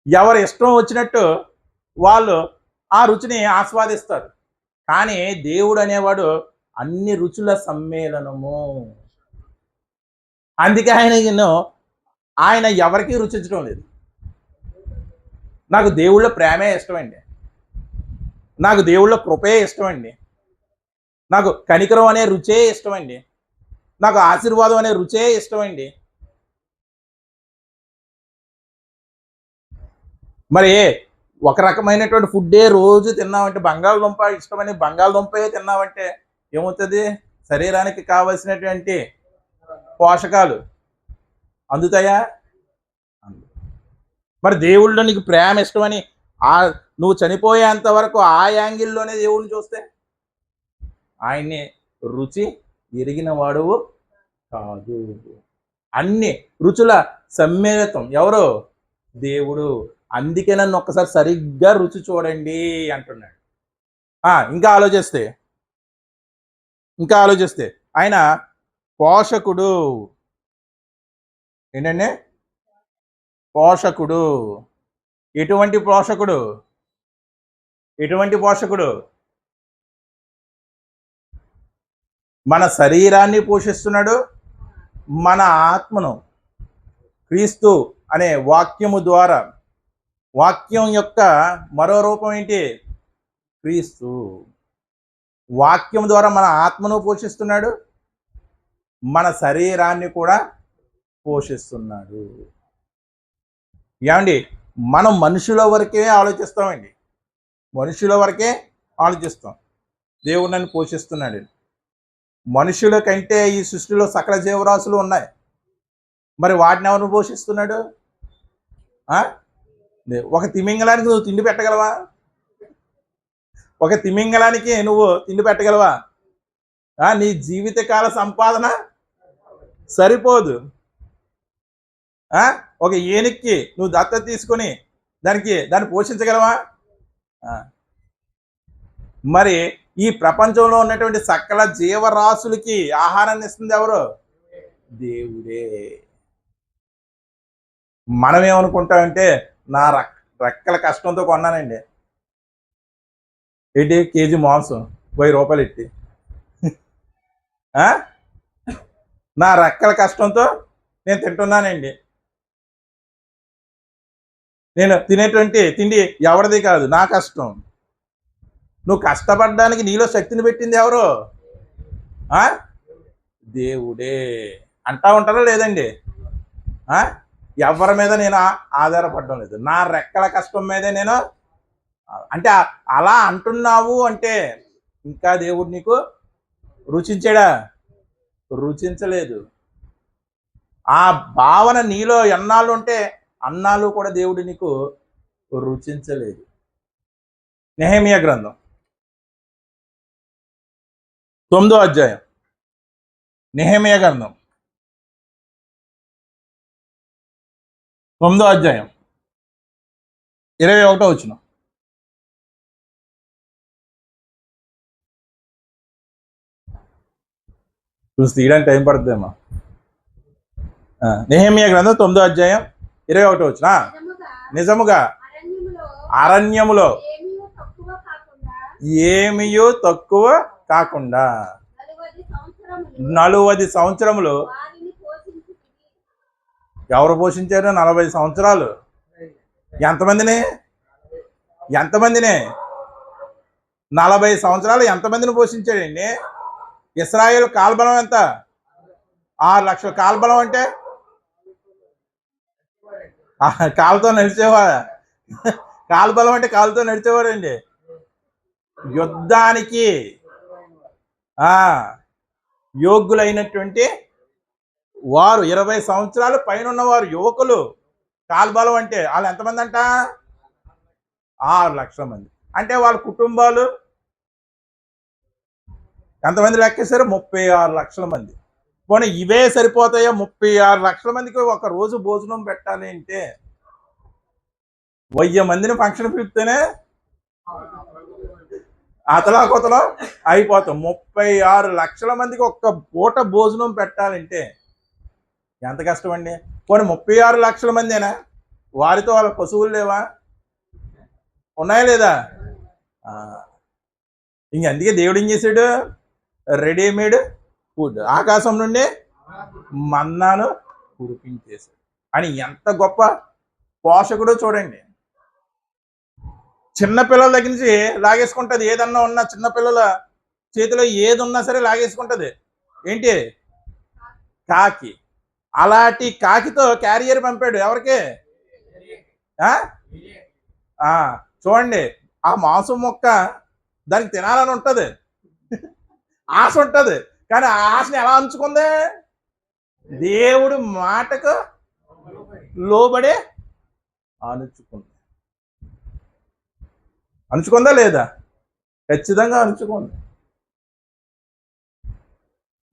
ఎవరి ఇష్టం వచ్చినట్టు వాళ్ళు ఆ రుచిని ఆస్వాదిస్తారు. కానీ దేవుడు అనేవాడు అన్ని రుచుల సమ్మేళనము. అందుకే ఆయన ఎవరికీ రుచించడం లేదు. నాకు దేవుళ్ళ ప్రేమే ఇష్టమండి, నాకు దేవుళ్ళ కృపే ఇష్టమండి, నాకు కనికరం అనే రుచే ఇష్టమండి, నాకు ఆశీర్వాదం అనే రుచే ఇష్టమండి. మరి ఒక రకమైనటువంటి ఫుడ్డే రోజు తిన్నామంటే, బంగాళదుంప ఇష్టమని బంగాళదుంపే తిన్నామంటే ఏమవుతుంది? శరీరానికి కావలసినటువంటి పోషకాలు అందుతాయా? మరి దేవుళ్ళో నీకు ప్రేమ ఇష్టమని నువ్వు చనిపోయేంత వరకు ఆ యాంగిల్లోనే దేవుడిని చూస్తే ఆయన్ని రుచి ఎరిగిన వాడువు కాదు. అన్ని రుచుల సమ్మేళతం ఎవరు? దేవుడు. అందుకే నన్ను ఒక్కసారి సరిగ్గా రుచి చూడండి అంటున్నాడు. ఇంకా ఆలోచిస్తే ఆయన పోషకుడు. ఏంటంటే పోషకుడు. ఎటువంటి పోషకుడు? ఎటువంటి పోషకుడు? మన శరీరాన్ని పోషిస్తున్నాడు, మన ఆత్మను క్రీస్తు అనే వాక్యము ద్వారా, వాక్యం యొక్క మరో రూపం ఏంటి? క్రీస్తు. వాక్యం ద్వారా మన ఆత్మను పోషిస్తున్నాడు, మన శరీరాన్ని కూడా పోషిస్తున్నాడు. ఏమండి, మనం మనుషుల వరకే ఆలోచిస్తామండి, మనుషుల వరకే ఆలోచిస్తాం. దేవుడు నన్ను పోషిస్తున్నాడు. మనుషుల కంటే ఈ సృష్టిలో సకల జీవరాశులు ఉన్నాయి, మరి వాటిని ఎవరు పోషిస్తున్నాడు? ఒక తిమింగలానికి నువ్వు తిండి పెట్టగలవా? ఒక తిమింగలానికి నువ్వు తిండి పెట్టగలవా? నీ జీవితకాల సంపాదన సరిపోదు. ఒక ఏనుక్కి నువ్వు దత్తత తీసుకొని దాన్ని పోషించగలవా? మరి ఈ ప్రపంచంలో ఉన్నటువంటి సకల జీవరాశులకి ఆహారాన్ని ఇస్తుంది ఎవరు? దేవుడే. మనం ఏమనుకుంటామంటే నా రెక్కల కష్టంతో కొన్నానండి, ఏంటి కేజీ మాంసం 1000 రూపాయలు ఎట్టి, నా రెక్కల కష్టంతో నేను తింటున్నానండి. నేను తినేటువంటి తిండి ఎవరిది కాదు, నా కష్టం. నువ్వు కష్టపడడానికి నీలో శక్తిని పెట్టింది ఎవరు? దేవుడే. అంటా ఉంటారా లేదండి? ఎవరి మీద నేను ఆధారపడడం లేదు, నా రెక్కల కష్టం మీదే నేను. అంటే అలా అంటున్నావు అంటే ఇంకా దేవుడు నీకు రుచించాడా? రుచించలేదు. ఆ భావన నీలో ఎన్నాళ్ళు ఉంటే అన్నాళ్ళు కూడా దేవుడు నీకు రుచించలేదు. నెహెమియా గ్రంథం 9వ అధ్యాయం. నెహెమియా గ్రంథం 9వ అధ్యాయం 21వ వచనం. చూసి తీయడానికి టైం పడుతుందేమో. నెహెమియా గ్రంథం 9వ అధ్యాయం 21వ వచనం. నిజముగా అరణ్యములో ఏమీయూ తక్కువ కాకుండా 40 సంవత్సరములు ఎవరు పోషించారు? 40 సంవత్సరాలు. ఎంతమందిని? 40 సంవత్సరాలు ఎంతమందిని పోషించాడండి? ఇశ్రాయేలు కాల్బలం ఎంత? 6 లక్షల కాల్బలం. అంటే కాలుతో నడిచేవాడు. కాల్బలం అంటే కాలుతో నడిచేవాడండి. యుద్ధానికి యోగ్యులైనటువంటి వారు 20 సంవత్సరాలు పైన ఉన్నవారు, యువకులు. కాల్బలం అంటే వాళ్ళు ఎంతమంది అంట? 6 లక్షల మంది. అంటే వాళ్ళ కుటుంబాలు ఎంతమంది లెక్కేశారు? 36 లక్షల మంది. పోనీ ఇవే సరిపోతాయో? 36 లక్షల మందికి ఒక రోజు భోజనం పెట్టాలి అంటే 1000 మందిని ఫంక్షన్ పిలిస్తేనే అతలాకొతలో అయిపోతాం. 36 లక్షల మందికి ఒక్క పూట భోజనం పెట్టాలంటే ఎంత కష్టం అండి. పోనీ 36 లక్షల మందేనా? వారితో వాళ్ళ పశువులు లేవా? ఉన్నాయా లేదా? ఇంక అందుకే దేవుడు ఏం చేశాడు? రెడీమేడ్ ఫుడ్ ఆకాశం నుండి మన్నాను కురిపించేశాడు అని. ఎంత గొప్ప పోషకుడు చూడండి. చిన్నపిల్లల దగ్గర నుంచి లాగేసుకుంటుంది. ఏదన్నా ఉన్నా చిన్నపిల్లల చేతిలో ఏది ఉన్నా సరే లాగేసుకుంటుంది. ఏంటి? కాకి. అలాంటి కాకితో క్యారియర్ పంపాడు. ఎవరికి? చూడండి, ఆ మాంసం మొక్క దానికి తినాలని ఉంటుంది, ఆశ ఉంటుంది. కానీ ఆ ఆశని ఎలా అంచుకుంది? దేవుడు మాటకు లోబడే అణుచుకుందా లేదా? ఖచ్చితంగా అణుచుకుంది.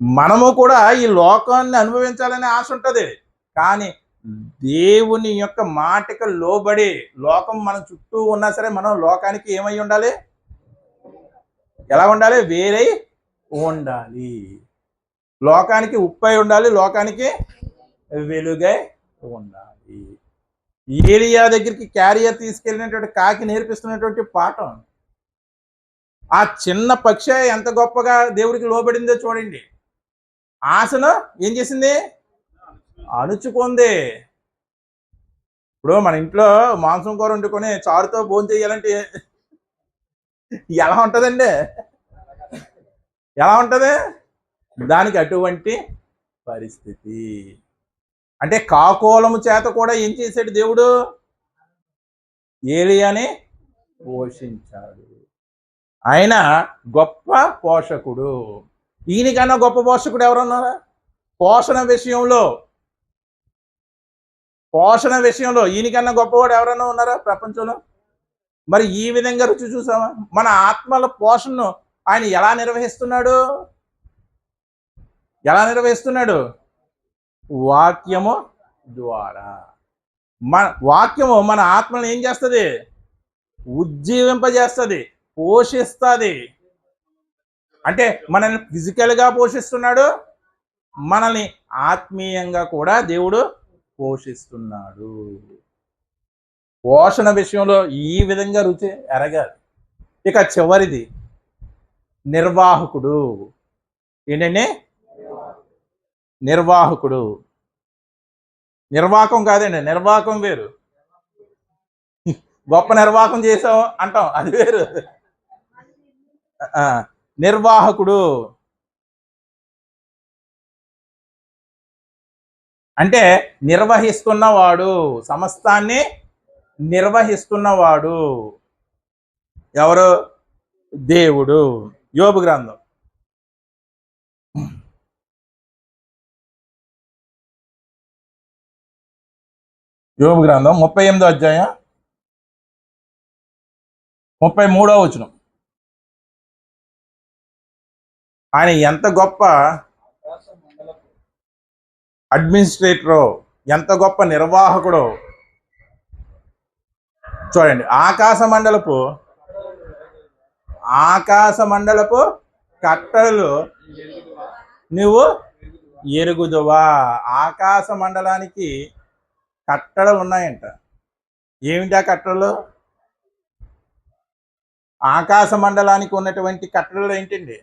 మనము కూడా ఈ లోకాన్ని అనుభవించాలనే ఆశ ఉంటుంది. కానీ దేవుని యొక్క మాటకు లోబడి, లోకం మన చుట్టూ ఉన్నా సరే మనం లోకానికి ఏమై ఉండాలి? ఎలా ఉండాలి? వేరై ఉండాలి. లోకానికి ఉప్పై ఉండాలి, లోకానికి వెలుగై ఉండాలి. ఏలియా దగ్గరికి క్యారియర్ తీసుకెళ్ళినటువంటి కాకి నేర్పిస్తున్నటువంటి పాఠం. ఆ చిన్న పక్షి ఎంత గొప్పగా దేవుడికి లోబడిందో చూడండి. ఆశను ఏం చేసింది? అణుచుకుంది. ఇప్పుడు మన ఇంట్లో మాంసం కూర వండుకొని చారుతో భోజనం చేయాలంటే ఎలా ఉంటదండి? ఎలా ఉంటది? దానికి అటువంటి పరిస్థితి. అంటే కాకోలము చేత కూడా ఏం చేశాడు దేవుడు? ఏలియాని పోషించాడు. ఆయన గొప్ప పోషకుడు. ఈయనకన్నా గొప్ప పోషకుడు ఎవరున్నారా? పోషణ విషయంలో ఈయనకన్నా గొప్పవాడు ఎవరైనా ఉన్నారా ప్రపంచంలో? మరి ఈ విధంగా రుచి చూసామా? మన ఆత్మల పోషణను ఆయన ఎలా నిర్వహిస్తున్నాడు? వాక్యము ద్వారా. మన వాక్యము మన ఆత్మను ఏం చేస్తుంది? ఉజ్జీవింపజేస్తుంది, పోషిస్తుంది. అంటే మనల్ని ఫిజికల్గా పోషిస్తున్నాడు, మనల్ని ఆత్మీయంగా కూడా దేవుడు పోషిస్తున్నాడు. పోషణ విషయంలో ఈ విధంగా రుచి ఎరగాలి. ఇక చివరిది నిర్వాహకుడు. ఏంటండి? నిర్వాహకుడు. నిర్వాహకం కాదండి, నిర్వాహకం వేరు. గొప్ప నిర్వాహకం చేసాం అంటాం, అది వేరు. నిర్వాహకుడు అంటే నిర్వహిస్తున్నవాడు, సమస్తాన్ని నిర్వహిస్తున్నవాడు. ఎవరు? దేవుడు. యోబు గ్రంథం 38వ అధ్యాయం 33వ వచనం. ఆయన ఎంత గొప్ప అడ్మినిస్ట్రేటరో, ఎంత గొప్ప నిర్వాహకుడో చూడండి. ఆకాశ మండలపు కట్టడలు నువ్వు ఎరుగుదువా. ఆకాశ మండలానికి కట్టడలు ఉన్నాయంట. ఏమిటి ఆ కట్టడలు? ఆకాశ మండలానికి ఉన్నటువంటి కట్టడలు ఏంటండి?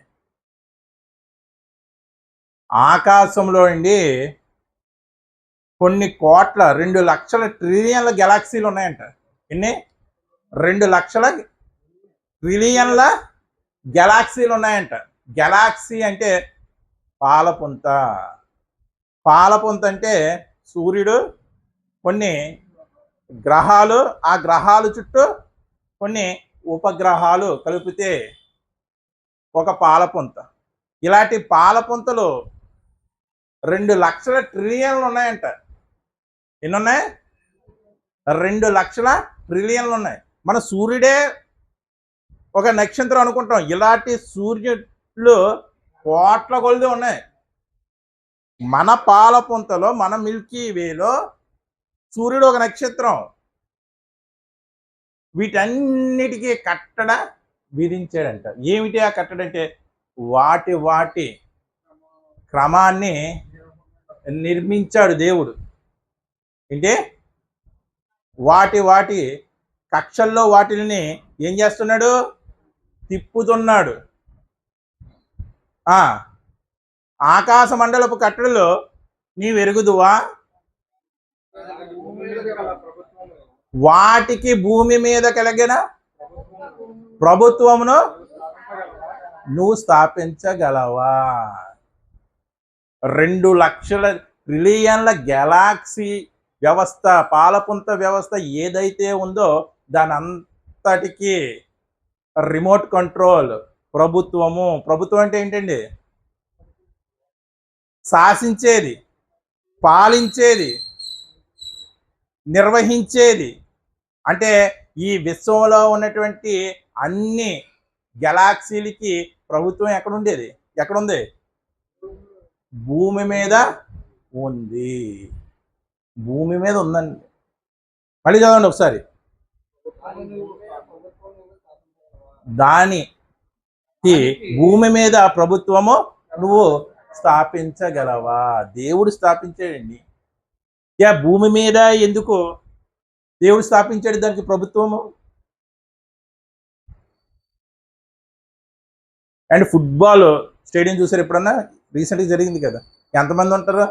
ఆకాశంలో అండి కొన్ని కోట్ల 2 లక్షల ట్రిలియన్ల గెలాక్సీలు ఉన్నాయంట. ఎన్ని? 2 లక్షల ట్రిలియన్ల గెలాక్సీలు ఉన్నాయంట. గెలాక్సీ అంటే పాలపుంత. పాలపుంత అంటే సూర్యుడు, కొన్ని గ్రహాలు, ఆ గ్రహాల చుట్టూ కొన్ని ఉపగ్రహాలు కలిపితే ఒక పాలపుంత. ఇలాంటి పాలపుంతలు 2 లక్షల ట్రిలియన్లు ఉన్నాయంట. ఎన్ని ఉన్నాయి? 2 లక్షల ట్రిలియన్లు ఉన్నాయి. మన సూర్యుడే ఒక నక్షత్రం అనుకుంటాం. ఇలాంటి సూర్యులు కోట్ల కొలది ఉన్నాయి. మన పాలపుంతలో, మన మిల్కీ వేలో సూర్యుడు ఒక నక్షత్రం. వీటన్నిటికీ కట్టడ విధించాడంట. ఏమిటి ఆ కట్టడంటే? వాటి క్రమాన్ని నిర్మించాడు దేవుడు. అంటే వాటి కక్షల్లో వాటిని ఏం చేస్తున్నాడు? తిప్పుతున్నాడు. ఆకాశ మండలపు కట్టడలో నీవు ఎరుగుదువా? వాటికి భూమి మీద కలిగిన ప్రభుత్వమును నువ్వు స్థాపించగలవా? 2 లక్షల ట్రిలియన్ల గెలాక్సీ వ్యవస్థ, పాలపుంత వ్యవస్థ ఏదైతే ఉందో దాని అంతటికి రిమోట్ కంట్రోల్ ప్రభుత్వము. ప్రభుత్వం అంటే ఏంటండి? శాసించేది, పాలించేది, నిర్వహించేది. అంటే ఈ విశ్వంలో ఉన్నటువంటి అన్ని గెలాక్సీలకి ప్రభుత్వం ఎక్కడుంది? భూమి మీద ఉంది. భూమి మీద ఉందండి. మళ్ళీ చదవండి ఒకసారి. దానికి భూమి మీద ప్రభుత్వము నువ్వు స్థాపించగలవా? దేవుడు స్థాపించాడండి. భూమి మీద ఎందుకు దేవుడు స్థాపించాడు దానికి ప్రభుత్వము? అండ్ ఫుట్బాల్ స్టేడియం చూసారు ఎప్పుడన్నా? రీసెంట్గా జరిగింది కదా. ఎంతమంది ఉంటారు?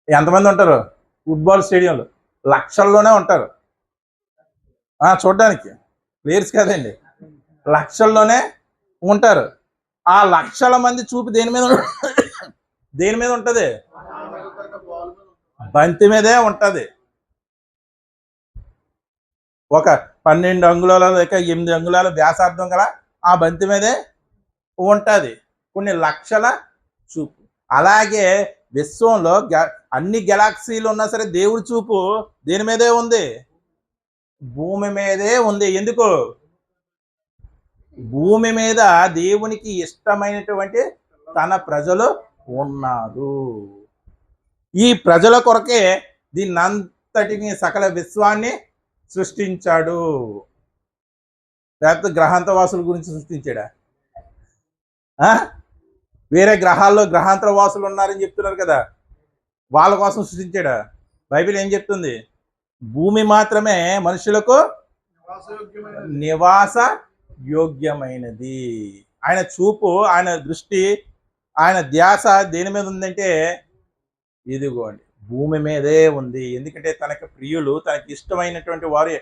ఎంతమంది ఉంటారు ఫుట్బాల్ స్టేడియంలో? లక్షల్లోనే ఉంటారు. చూడడానికి ప్లేయర్స్ కాదండి, లక్షల్లోనే ఉంటారు. ఆ లక్షల మంది చూపు దేని మీద దేని మీద ఉంటది? బంతి మీదే ఉంటది. ఒక 12 అంగుళాల లేక 8 అంగుళాల వ్యాసార్థం గల ఆ బంతి మీదే ఉంటది, కొన్ని లక్షల చూపు. అలాగే విశ్వంలో అన్ని గెలాక్సీలు ఉన్నా సరే దేవుడి చూపు దేని మీదే ఉంది? భూమి మీదే ఉంది. ఎందుకు? భూమి మీద దేవునికి ఇష్టమైనటువంటి తన ప్రజలు ఉన్నారు. ఈ ప్రజల కొరకే దీన్నంతటిని, సకల విశ్వాన్ని సృష్టించాడు. లేకపోతే గ్రహాంతవాసుల గురించి సృష్టించాడా? వేరే గ్రహాల్లో గ్రహాంతర వాసులు ఉన్నారని చెప్తున్నారు కదా, వాళ్ళ కోసం సృష్టించాడా? బైబిల్ ఏం చెప్తుంది? భూమి మాత్రమే మనుషులకు నివాస యోగ్యమైనది. ఆయన చూపు, ఆయన దృష్టి, ఆయన ధ్యాస దేని మీద ఉందంటే ఇదిగోండి భూమి మీదే ఉంది. ఎందుకంటే తనకు ప్రియులు, తనకి ఇష్టమైనటువంటి వారు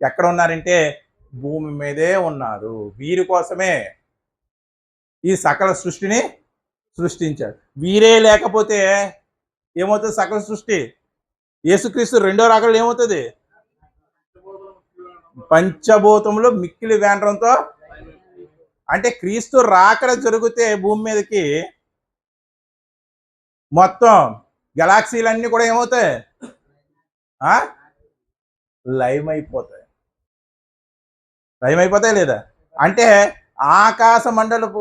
ఎక్కడ ఉన్నారంటే భూమి మీదే ఉన్నారు. వీరి కోసమే ఈ సకల సృష్టిని సృష్టించాడు. వీరే లేకపోతే ఏమవుతుంది? సకల సృష్టి యేసుక్రీస్తు రెండో రాకడలో ఏమవుతుంది? పంచభూతములు మిక్కిలి వేండ్రంతో, అంటే క్రీస్తు రాకడ జరిగితే భూమి మీదకి మొత్తం గెలాక్సీలన్నీ కూడా ఏమవుతాయి? లైవ్ అయిపోతాయి. లైవ్ అయిపోతాయి లేదా? అంటే ఆకాశ మండలపు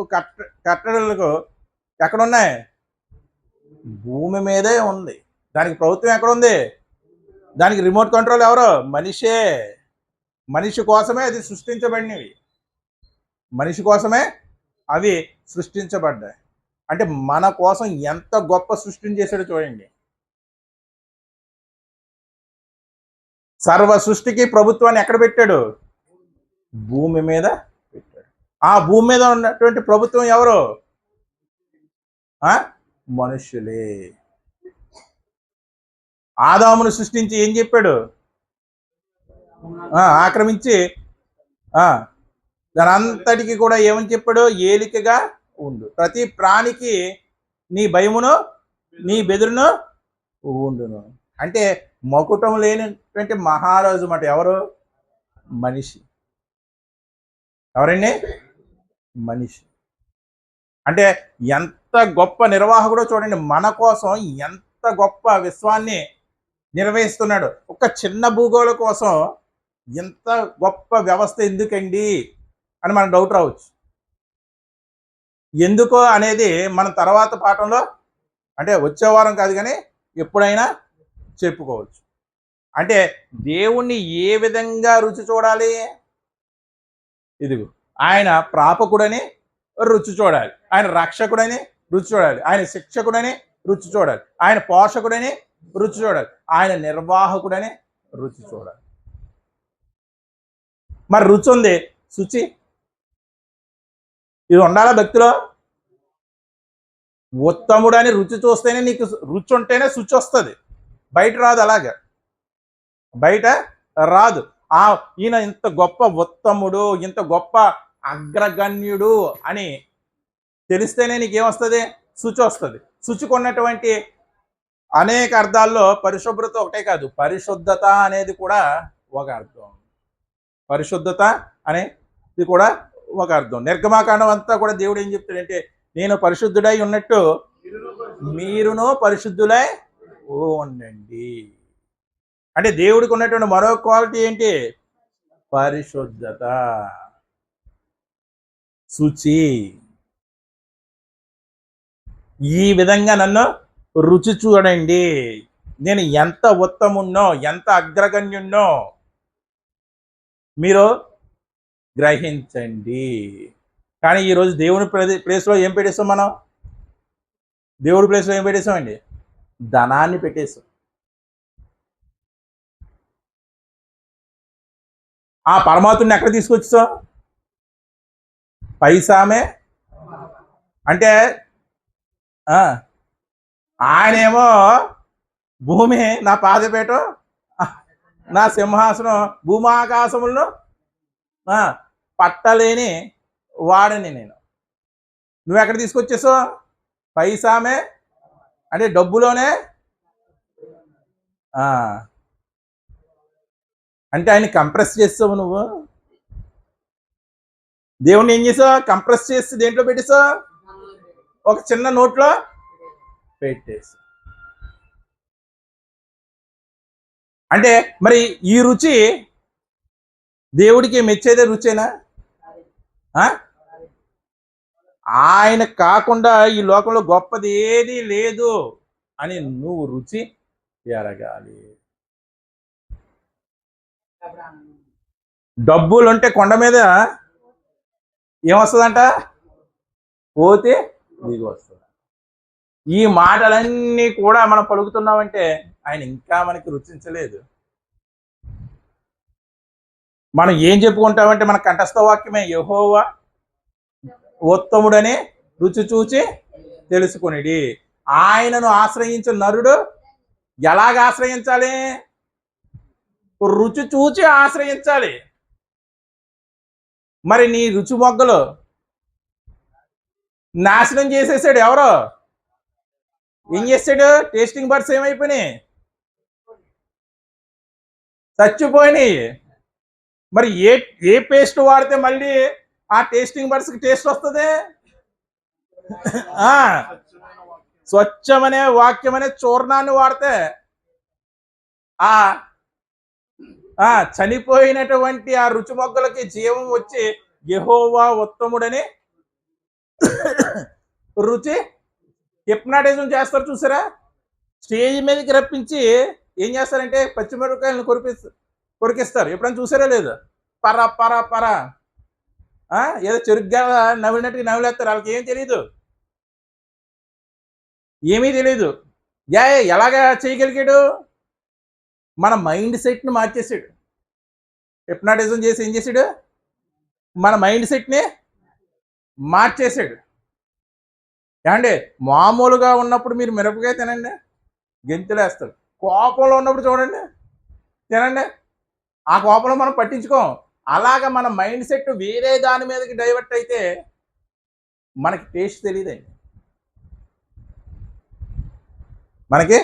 కట్టడలకు ఎక్కడున్నాయి? భూమి మీదే ఉంది. దానికి ప్రభుత్వం ఎక్కడుంది? దానికి రిమోట్ కంట్రోల్ ఎవరు? మనిషే. మనిషి కోసమే అది సృష్టించబడినవి. మనిషి కోసమే అవి సృష్టించబడ్డాయి. అంటే మన కోసం ఎంత గొప్ప సృష్టిని చేశాడో చూడండి. సర్వ సృష్టికి ప్రభుత్వాన్ని ఎక్కడ పెట్టాడు? భూమి మీద పెట్టాడు. ఆ భూమి మీద ఉన్నటువంటి ప్రభుత్వం ఎవరు? మనుషులే. ఆదామును సృష్టించి ఏం చెప్పాడు? ఆక్రమించి దాని అంతటికి కూడా ఏమని చెప్పాడు? ఏలికగా ఉండు, ప్రతి ప్రాణికి నీ భయమును నీ బెదురును ఉండును. అంటే మకుటం లేనటువంటి మహారాజు మాట ఎవరు? మనిషి. ఎవరండి? మనిషి. అంటే ఎంత గొప్ప నిర్వాహకుడో చూడండి. మన కోసం ఎంత గొప్ప విశ్వాన్ని నిర్వహిస్తున్నాడు. ఒక చిన్న భూగోళం కోసం ఎంత గొప్ప వ్యవస్థ ఎందుకండి అని మనకు డౌట్ రావచ్చు. ఎందుకో అనేది మనం తర్వాత పాఠంలో, అంటే వచ్చే వారం కాదు కానీ ఎప్పుడైనా చెప్పుకోవచ్చు. అంటే దేవుణ్ణి ఏ విధంగా రుచి చూడాలి? ఇదిగో ఆయన ప్రాపకుడని రుచి చూడాలి, ఆయన రక్షకుడని రుచి చూడాలి, ఆయన శిక్షకుడని రుచి చూడాలి, ఆయన పోషకుడని రుచి చూడాలి, ఆయన నిర్వాహకుడని రుచి చూడాలి. మరి రుచి ఉంది, శుచి ఇది ఉండాలా భక్తిలో. ఉత్తముడని రుచి చూస్తేనే నీకు రుచి ఉంటేనే శుచి వస్తుంది. బయట రాదు, అలాగా బయట రాదు. ఈయన ఇంత గొప్ప ఉత్తముడు, ఇంత గొప్ప అగ్రగణ్యుడు అని తెలిస్తేనే నీకేమొస్తుంది? శుచి వస్తుంది. శుచికున్నటువంటి అనేక అర్థాల్లో పరిశుభ్రత ఒకటే కాదు, పరిశుద్ధత అనేది కూడా ఒక అర్థం. పరిశుద్ధత అనేది కూడా ఒక అర్థం. నిర్గమాకాండం అంతా కూడా దేవుడు ఏం చెప్తాడంటే, నేను పరిశుద్ధుడై ఉన్నట్టు మీరును పరిశుద్ధులై ఉండండి. అంటే దేవుడికి ఉన్నటువంటి మరో క్వాలిటీ ఏంటి? పరిశుద్ధత, శుచి. ఈ విధంగా నన్ను రుచి చూడండి, నేను ఎంత ఉత్తమున్నో, ఎంత అగ్రగణ్యున్నో మీరు గ్రహించండి. కానీ ఈరోజు దేవుని ప్లేస్లో ఏం పెట్టేస్తాం మనం? దేవుడి ప్లేస్లో ఏం పెట్టేస్తామండి? ధనాన్ని పెట్టేస్తాం. ఆ పరమాత్ముని ఎక్కడ తీసుకొచ్చాం? పైసామే అంటే ఆయనేమో భూమి నా పాదపేటం, నా సింహాసనం, భూమాకాశములను పట్టలేని వాడని నేను. నువ్వెక్కడ తీసుకొచ్చేసావు? పైసామే అంటే డబ్బులోనే. అంటే ఆయన కంప్రెస్ చేస్తావు నువ్వు. దేవుణ్ణి ఏం చేసావు? కంప్రెస్ చేసి దేంట్లో పెట్టేసావు? ఒక చిన్న నోట్లో పెట్టేసి. అంటే మరి ఈ రుచి దేవుడికి మెచ్చేదే రుచేనా? ఆయన కాకుండా ఈ లోకంలో గొప్పది ఏది లేదు అని నువ్వు రుచి ఎరగాలి. డబ్బులుంటే కొండ మీద ఏమొస్తుందంట? పోతే దిగి వస్తుంది. ఈ మాటలన్నీ కూడా మనం పలుకుతున్నామంటే ఆయన ఇంకా మనకి రుచించలేదు. మనం ఏం చెప్పుకుంటామంటే మన కంఠస్థ వాక్యమే, యెహోవా ఉత్తముడని రుచి చూచి తెలుసుకునిడి. ఆయనను ఆశ్రయించిన నరుడు ఎలాగ ఆశ్రయించాలి? రుచి చూచి ఆశ్రయించాలి. మరి నీ రుచి మొగ్గలు నాశనం చేసేసాడు ఎవరో. ఏం చేస్తాడు? టేస్టింగ్ బర్డ్స్ ఏమైపోయినాయి? చచ్చిపోయినాయి. మరి ఏ పేస్ట్ వాడితే మళ్ళీ ఆ టేస్టింగ్ బర్డ్స్కి టేస్ట్ వస్తుంది? స్వచ్ఛమనే వాక్యం అనే చూర్ణాన్ని వాడితే చనిపోయినటువంటి ఆ రుచి మొగ్గలకి జీవం వచ్చి యెహోవా ఉత్తముడని రుచి హిప్నాటిజం చేస్తారు చూసారా? స్టేజ్ మీదకి రప్పించి ఏం చేస్తారంటే పచ్చిమిరపకాయలను కొరికిస్తారు. ఎప్పుడైనా చూసారా లేదు? పర పర పర ఏదో చెరుగ్గా నవ్వినట్టుగా నవ్వులేస్తారు. వాళ్ళకి ఏం తెలియదు, ఏమీ తెలియదు. ఎలాగా చేయగలిగాడు? మన మైండ్ సెట్ని మార్చేసాడు. హిప్నాటిజం చేసి ఏం చేశాడు? మన మైండ్ సెట్ని మార్చేసాడు. ఏమండి, మామూలుగా ఉన్నప్పుడు మీరు మిరపకాయ తినండి, గెంతులేస్తారు. కోపంలో ఉన్నప్పుడు చూడండి, తినండి, ఆ కోపంలో మనం పట్టించుకోం. అలాగా మన మైండ్ సెట్ వేరే దాని మీదకి డైవర్ట్ అయితే మనకి టేస్ట్ తెలియదండి. మనకి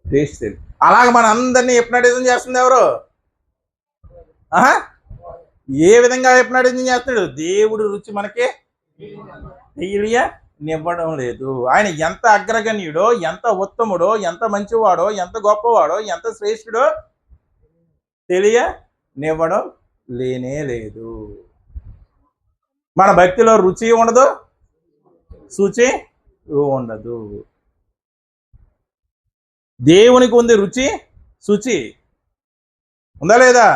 టేస్ట్ తెలియదు. అలాగ మన అందరినీ హిప్నాటిజం చేస్తుంది ఎవరు? ఏ విధంగా హిప్నాటిజం చేస్తున్నాడు? దేవుడు రుచి మనకి తెలియనివ్వడం లేదు. ఆయన ఎంత అగ్రగణ్యుడో, ఎంత ఉత్తముడో, ఎంత మంచివాడో, ఎంత గొప్పవాడో, ఎంత శ్రేష్ఠుడో తెలియనివ్వడం లేనే లేదు. మన భక్తిలో రుచి ఉండదు, శుచి ఉండదు. దేవునికి ఉంది రుచి, శుచి ఉందా లేదా?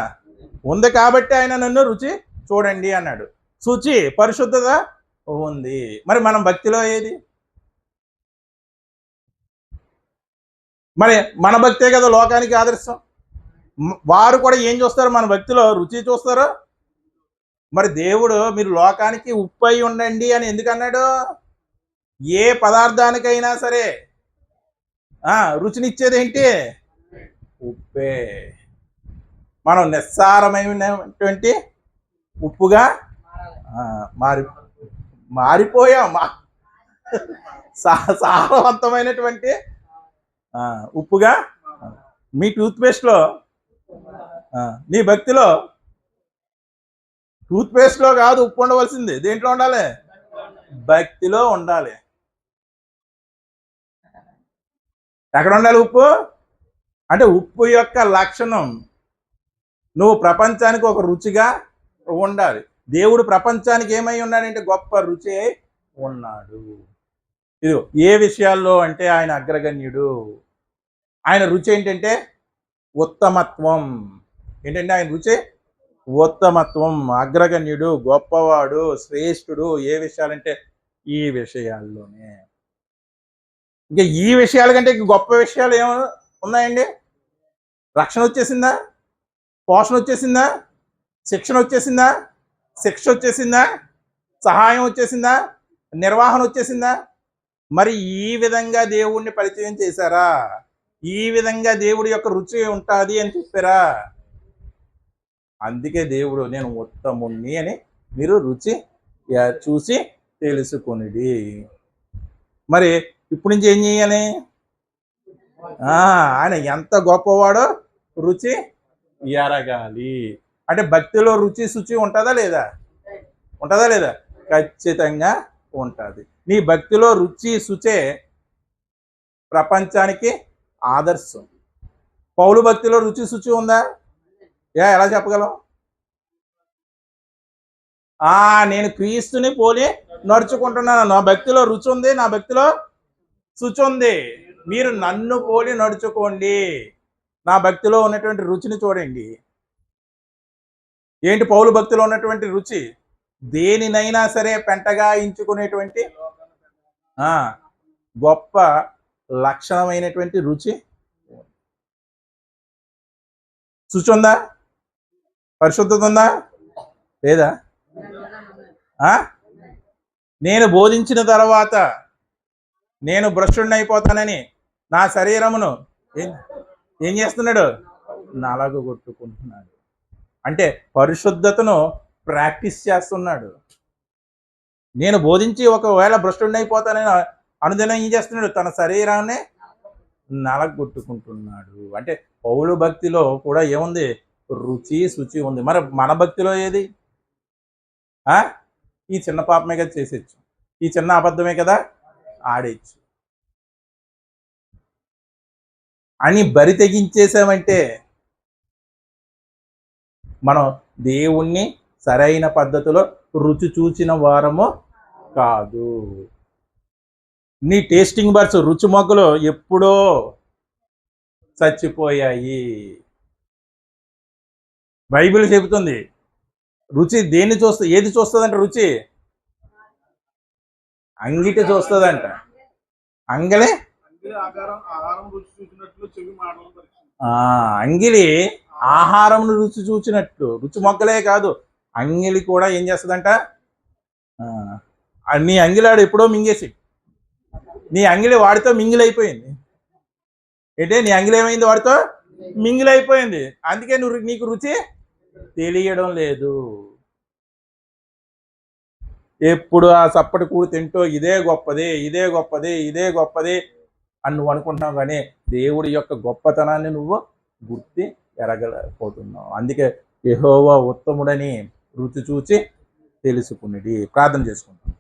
ఉంది కాబట్టి ఆయన నన్ను రుచి చూడండి అన్నాడు. శుచి, పరిశుద్ధత ఉంది. మరి మనం భక్తిలో ఏది? మరి మన భక్తే కదా లోకానికి ఆదర్శం. వారు కూడా ఏం చూస్తారు? మన భక్తిలో రుచి చూస్తారు. మరి దేవుడు మీరు లోకానికి ఉప్పు అయి ఉండండి అని ఎందుకు అన్నాడు? ఏ పదార్థానికైనా సరే రుచినిచ్చేది ఏంటి? ఉప్పే. మనం నిస్సారమైనటువంటి ఉప్పుగా మారిపోయాం. సారవంతమైనటువంటి ఉప్పుగా. మీ టూత్పేస్ట్లో, నీ భక్తిలో టూత్పేస్ట్లో కాదు ఉప్పు ఉండవలసింది. దేంట్లో ఉండాలి? భక్తిలో ఉండాలి. ఎక్కడ ఉండాలి ఉప్పు? అంటే ఉప్పు యొక్క లక్షణం నువ్వు ప్రపంచానికి ఒక రుచిగా ఉండాలి. దేవుడు ప్రపంచానికి ఏమై ఉన్నాడంటే గొప్ప రుచి ఉన్నాడు. ఇది ఏ విషయాల్లో అంటే ఆయన అగ్రగణ్యుడు. ఆయన రుచి ఏంటంటే ఉత్తమత్వం. ఏంటంటే ఆయన రుచి ఉత్తమత్వం, అగ్రగణ్యుడు, గొప్పవాడు, శ్రేష్ఠుడు. ఏ విషయాలంటే ఈ విషయాల్లోనే. ఇంకా ఈ విషయాల కంటే గొప్ప విషయాలు ఏమో ఉన్నాయండి? రక్షణ వచ్చేసిందా? పోషణ వచ్చేసిందా? శిక్షణ వచ్చేసిందా? శిక్ష వచ్చేసిందా? సహాయం వచ్చేసిందా? నిర్వహణ వచ్చేసిందా? మరి ఈ విధంగా దేవుణ్ణి పరిచయం చేశారా? ఈ విధంగా దేవుడి యొక్క రుచి ఉంటుంది అని చెప్పారా? అందుకే దేవుడు నేను ఉత్తముణ్ణి అని మీరు రుచి చూసి తెలుసుకొనిడి. మరి ఇప్పుడు నుంచి ఏం చేయాలి? ఆయన ఎంత గొప్పవాడో రుచి ఎరగాలి. అంటే భక్తిలో రుచి శుచి ఉంటుందా లేదా? ఉంటుందా లేదా? ఖచ్చితంగా ఉంటుంది. నీ భక్తిలో రుచి శుచే ప్రపంచానికి ఆదర్శం. పౌలు భక్తిలో రుచి శుచి ఉందా? ఎలా చెప్పగలం? నేను క్రీస్తుని పోలి నడుచుకుంటున్నాను, నా భక్తిలో రుచి ఉంది, నా భక్తిలో శుచి ఉంది. మీరు నన్ను పోలి నడుచుకోండి, నా భక్తిలో ఉన్నటువంటి రుచిని చూడండి. ఏంటి పౌలు భక్తిలో ఉన్నటువంటి రుచి? దేనినైనా సరే పెంటగా ఎంచుకునేటువంటి గొప్ప లక్షణమైనటువంటి రుచి. శుచి ఉందా? పరిశుద్ధత ఉందా లేదా? నేను బోధించిన తర్వాత నేను భ్రష్టుడిని అయిపోతానని నా శరీరమును ఏం చేస్తున్నాడు? నలగొట్టుకుంటున్నాడు. అంటే పరిశుద్ధతను ప్రాక్టీస్ చేస్తున్నాడు. నేను బోధించి ఒకవేళ భ్రష్టుడిని అయిపోతానని అనుదినం ఏం చేస్తున్నాడు? తన శరీరాన్ని నలగొట్టుకుంటున్నాడు. అంటే పౌలు భక్తిలో కూడా ఏముంది? రుచి శుచి ఉంది. మరి మన భక్తిలో ఏది? ఈ చిన్న పాపమే కదా చేసేచ్చు, ఈ చిన్న అబద్ధమే కదా ఆడేచ్చు అని బరి తెగించేసామంటే మనం దేవుణ్ణి సరైన పద్ధతిలో రుచి చూచిన వారము కాదు. నీ టేస్టింగ్ బర్డ్స్, రుచి మొగ్గలు ఎప్పుడో చచ్చిపోయాయి. బైబిల్ చెబుతుంది రుచి దేన్ని చూస్తుంది? ఏది చూస్తుందంట? రుచి అంగిటి చూస్తుందంట. అంగిలి అంగిలి ఆహారం రుచి చూచినట్లు, రుచి మొగ్గలే కాదు అంగిలి కూడా ఏం చేస్తుందంట? నీ అంగిలాడు ఎప్పుడో మింగేసి, నీ అంగిలి వాడితో మింగిలైపోయింది. ఏంటే నీ అంగిలి ఏమైంది? వాడితో మింగిలైపోయింది. అందుకే నీకు రుచి తెలియడం లేదు. ఎప్పుడు ఆ సప్పటి కూడు తింటూ ఇదే గొప్పది, ఇదే గొప్పది, ఇదే గొప్పది అని నువ్వు అనుకుంటున్నావు, కానీ దేవుడి యొక్క గొప్పతనాన్ని నువ్వు గుర్తి ఎరగలేకపోతున్నావు. అందుకే యెహోవా ఉత్తముడని రుచి చూచి తెలుసుకునేది. ప్రార్థన చేసుకుంటాం.